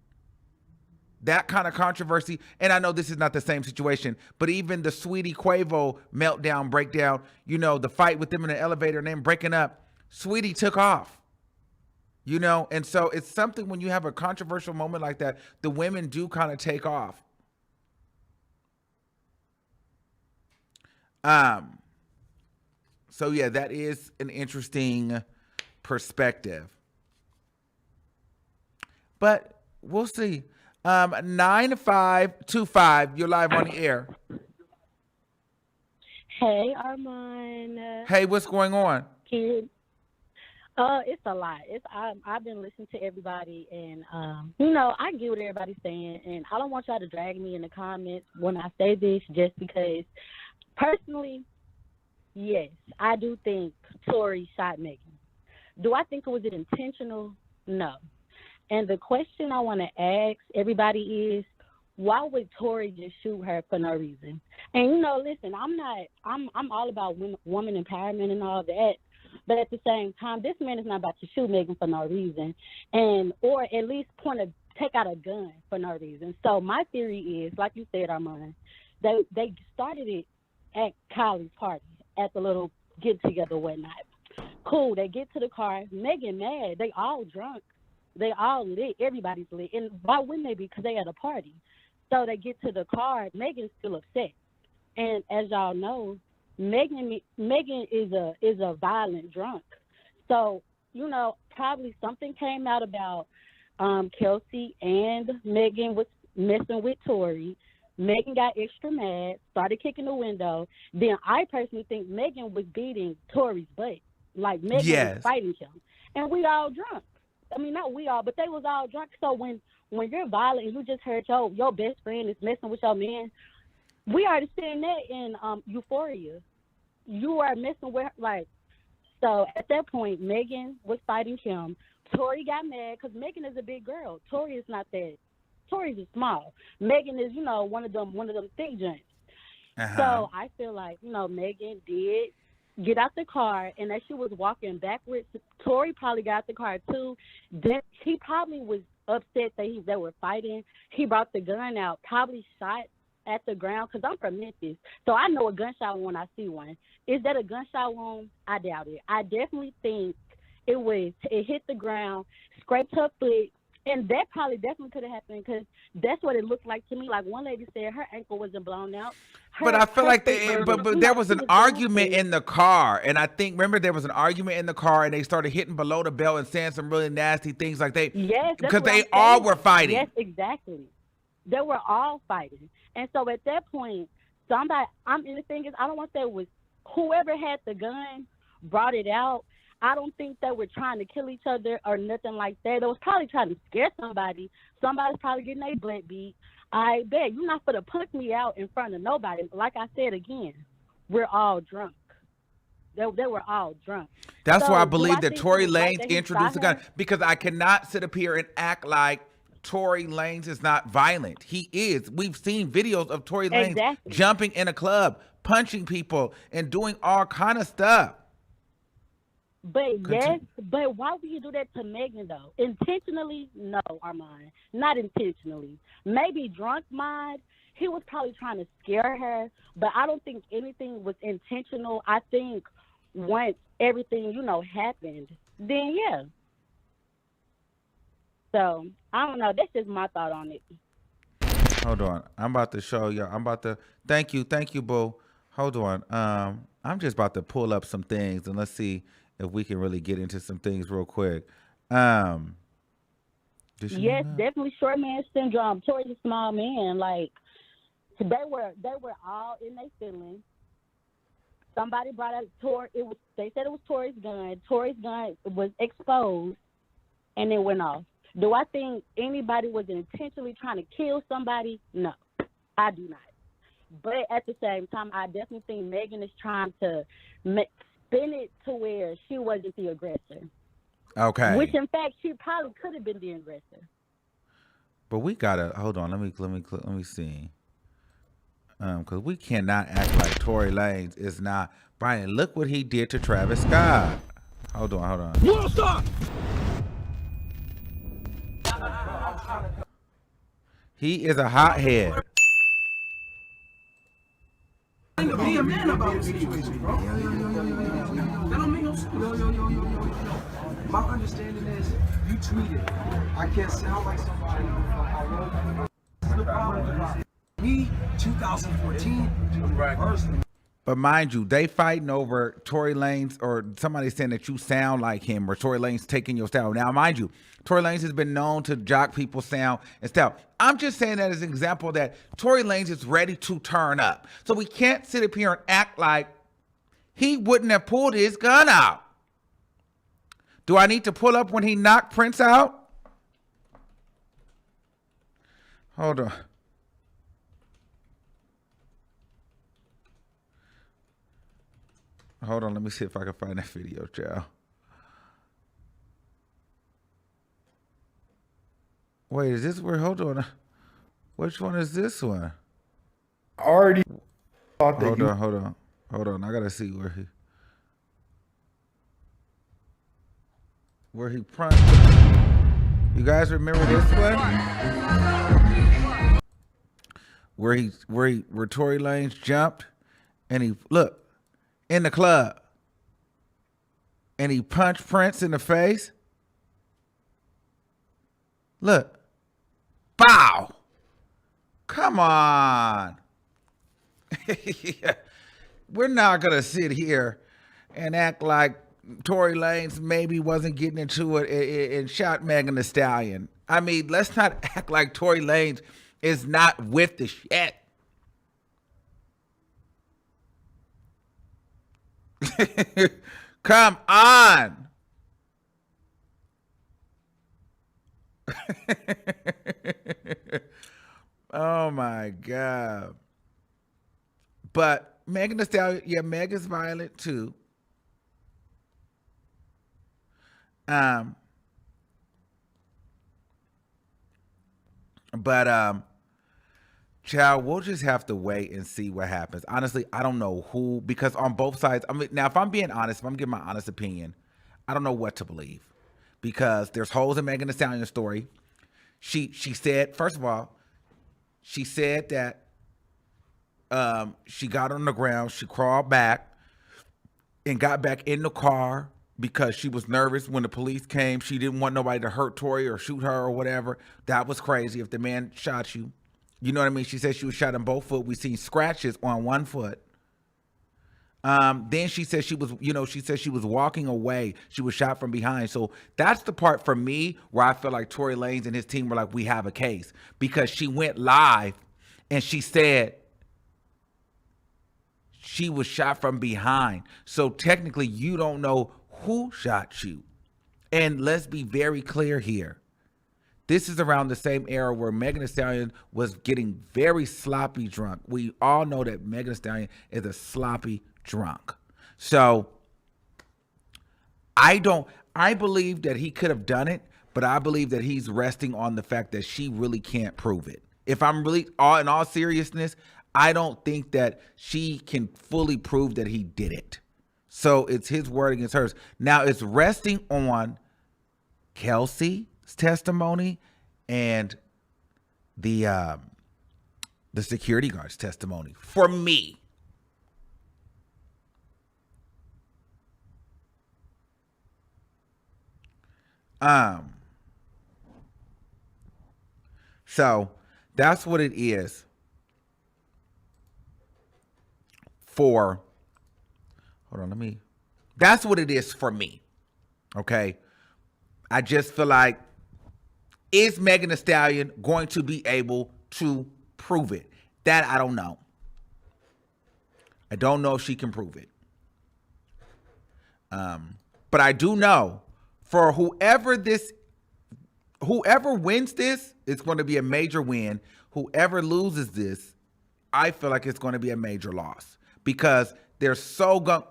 That kind of controversy, and I know this is not the same situation, but even the Sweetie Quavo meltdown, breakdown, the fight with them in the elevator and then breaking up, Sweetie took off, and so it's something when you have a controversial moment like that, the women do kind of take off. So yeah, that is an interesting perspective. But we'll see. 9525, you're live on the air. Hey, Armon. Hey, what's going on? Kid. It's a lot. I've been listening to everybody, and I get what everybody's saying, and I don't want y'all to drag me in the comments when I say this, just because personally, yes, I do think Tory shot Megan. Do I think it was intentional? No. And the question I want to ask everybody is, why would Tory just shoot her for no reason? And listen, I'm all about woman empowerment and all that, but at the same time, this man is not about to shoot Megan for no reason, or at least take out a gun for no reason. So my theory is, like you said, Armon, they started it at Kylie's party, at the little get together whatnot. Cool, they get to the car, Megan mad, they all drunk. They all lit. Everybody's lit. And why wouldn't they be? Because they at a party. So they get to the car. Megan's still upset. And as y'all know, Megan is a violent drunk. So, probably something came out about Kelsey and Megan was messing with Tory. Megan got extra mad, started kicking the window. Then I personally think Megan was beating Tory's butt. Like Megan was fighting him. And we all drunk. I mean, not we all, but they was all drunk. So when you're violent and you just heard your best friend is messing with your man, we already seen that in Euphoria. You are messing with, so at that point, Megan was fighting him. Tory got mad because Megan is a big girl. Tory is not that. Tory's is small. Megan is, one of them thick joints. So I feel like, Megan did get out the car, and as she was walking backwards, Tory probably got out the car too. Then he probably was upset that they were fighting. He brought the gun out, probably shot at the ground, because I'm from Memphis, so I know a gunshot wound when I see one. Is that a gunshot wound? I doubt it. I definitely think it hit the ground, scraped her foot, and that probably definitely could have happened, because that's what it looked like to me. Like one lady said, her ankle wasn't blown out. But I feel like but there was an argument in the car, and I think, remember, there was an argument in the car, and they started hitting below the belt and saying some really nasty things, like because they all were fighting. Yes, exactly. They were all fighting, and so at that point, and the thing is, I don't want to say it was whoever had the gun brought it out. I don't think they were trying to kill each other or nothing like that. They was probably trying to scare somebody. Somebody's probably getting their butt beat. I bet you're not gonna put me out in front of nobody. Like I said again, we're all drunk. They were all drunk. That's why I believe that Tory Lanez introduced the gun, because I cannot sit up here and act like Tory Lanez is not violent. He is. We've seen videos of Tory Lanez jumping in a club, punching people, and doing all kind of stuff. But but why would you do that to Megan though? Intentionally? No, Armon. Not intentionally. Maybe drunk mind. He was probably trying to scare her, but I don't think anything was intentional. I think once everything, happened, then yeah. So I don't know. That's just my thought on it. Hold on. I'm about to show y'all. Thank you, boo. Hold on. I'm just about to pull up some things and let's see if we can really get into some things real quick. Did she Yes, hang up? definitely short man syndrome. Tory's a small man. Like they were all in their feelings. Somebody brought up Tory. They said it was Tory's gun. Tory's gun was exposed, and it went off. Do I think anybody was intentionally trying to kill somebody? No, I do not. But at the same time, I definitely think Megan is trying to spin it to where she wasn't the aggressor. Okay. Which, in fact, she probably could have been the aggressor. But we gotta hold on. Let me see. Because we cannot act like Tory Lanez is not. Brian, look what he did to Travis Scott. Hold on. Whoa, stop! He is a hothead. Be a man about the situation, bro. That don't make no sense. My understanding is you tweeted. I can't sound like somebody. This is the problem. Me, 2014, personally. But mind you, they fighting over Tory Lanez or somebody saying that you sound like him or Tory Lanez taking your style. Now, mind you, Tory Lanez has been known to jock people's sound and style. I'm just saying that as an example that Tory Lanez is ready to turn up. So we can't sit up here and act like he wouldn't have pulled his gun out. Do I need to pull up when he knocked Prince out? Hold on. Hold on, let me see if I can find that video, child. Wait, is this where, hold on. Which one is this one? I already thought that Hold on. I gotta see where he punched. You guys remember this one? Where Tory Lanez jumped and he look in the club and he punched Prince in the face. Look. Bow. Come on. We're not going to sit here and act like Tory Lanez maybe wasn't getting into it and shot Megan Thee Stallion. I mean, let's not act like Tory Lanez is not with the shit. Come on. Oh my God. But Megan Thee Stallion, yeah, Megan's violent too. Child, we'll just have to wait and see what happens. Honestly, I don't know who, because on both sides, I mean, now if I'm being honest, if I'm giving my honest opinion, I don't know what to believe. Because there's holes in Megan Thee Stallion's story. She said, first of all, she said that she got on the ground, she crawled back and got back in the car because she was nervous when the police came. She didn't want nobody to hurt Tory or shoot her or whatever. That was crazy if the man shot you. You know what I mean? She said she was shot in both foot. We seen scratches on one foot. Then she said she was walking away. She was shot from behind. So that's the part for me where I feel like Tory Lanez and his team were like, we have a case, because she went live and she said she was shot from behind. So technically you don't know who shot you. And let's be very clear here. This is around the same era where Megan Thee Stallion was getting very sloppy drunk. We all know that Megan Thee Stallion is a sloppy drunk. So I believe that he could have done it, but I believe that he's resting on the fact that she really can't prove it. If I'm really in all seriousness, I don't think that she can fully prove that he did it. So it's his word against hers. Now it's resting on Kelsey's testimony and the security guard's testimony for me. So that's what it is for Hold on, that's what it is for me. Okay. I just feel like, is Megan Thee Stallion going to be able to prove it? That I don't know. I don't know if she can prove it. But I do know for whoever wins this, it's going to be a major win. Whoever loses this, I feel like it's going to be a major loss because they're so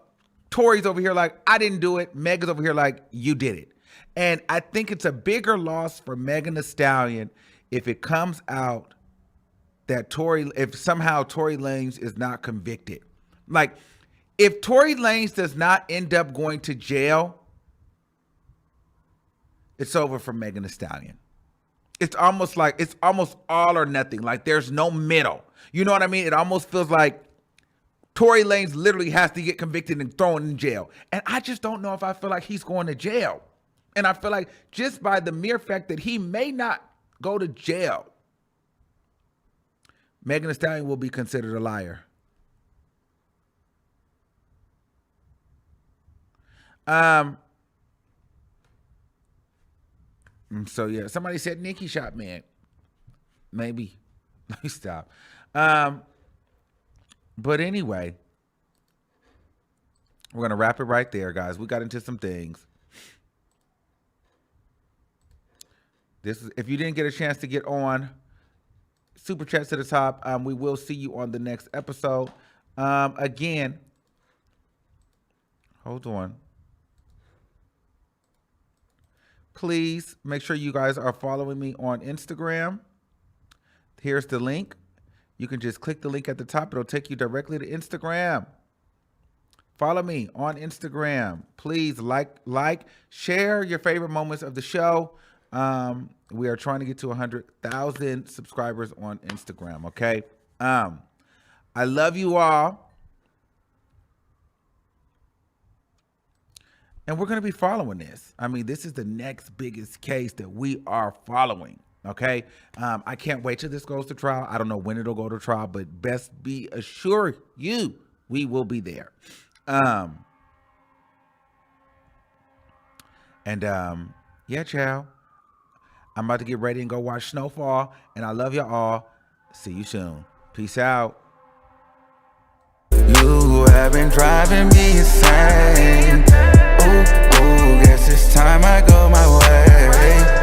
Tory's over here like, I didn't do it. Megan's over here like, you did it. And I think it's a bigger loss for Megan Thee Stallion if it comes out that if somehow Tory Lanez is not convicted. Like, if Tory Lanez does not end up going to jail, it's over for Megan Thee Stallion. It's almost all or nothing. Like, there's no middle. You know what I mean? It almost feels like Tory Lanez literally has to get convicted and thrown in jail. And I just don't know if I feel like he's going to jail. And I feel like just by the mere fact that he may not go to jail, Megan Thee Stallion will be considered a liar. So yeah, somebody said Nicki shot man. Maybe. Let me stop. But anyway, we're gonna wrap it right there, guys. We got into some things. If you didn't get a chance to get on, super chats to the top. We will see you on the next episode. Again, hold on. Please make sure you guys are following me on Instagram. Here's the link. You can just click the link at the top. It'll take you directly to Instagram. Follow me on Instagram. Please like, share your favorite moments of the show. We are trying to get to 100,000 subscribers on Instagram, okay? I love you all. And we're going to be following this. I mean, this is the next biggest case that we are following, okay? I can't wait till this goes to trial. I don't know when it'll go to trial, but best be assured we will be there. Yeah, child. I'm about to get ready and go watch Snowfall, and I love y'all all. See you soon. Peace out. You have been driving me insane. Ooh, guess it's time I go my way.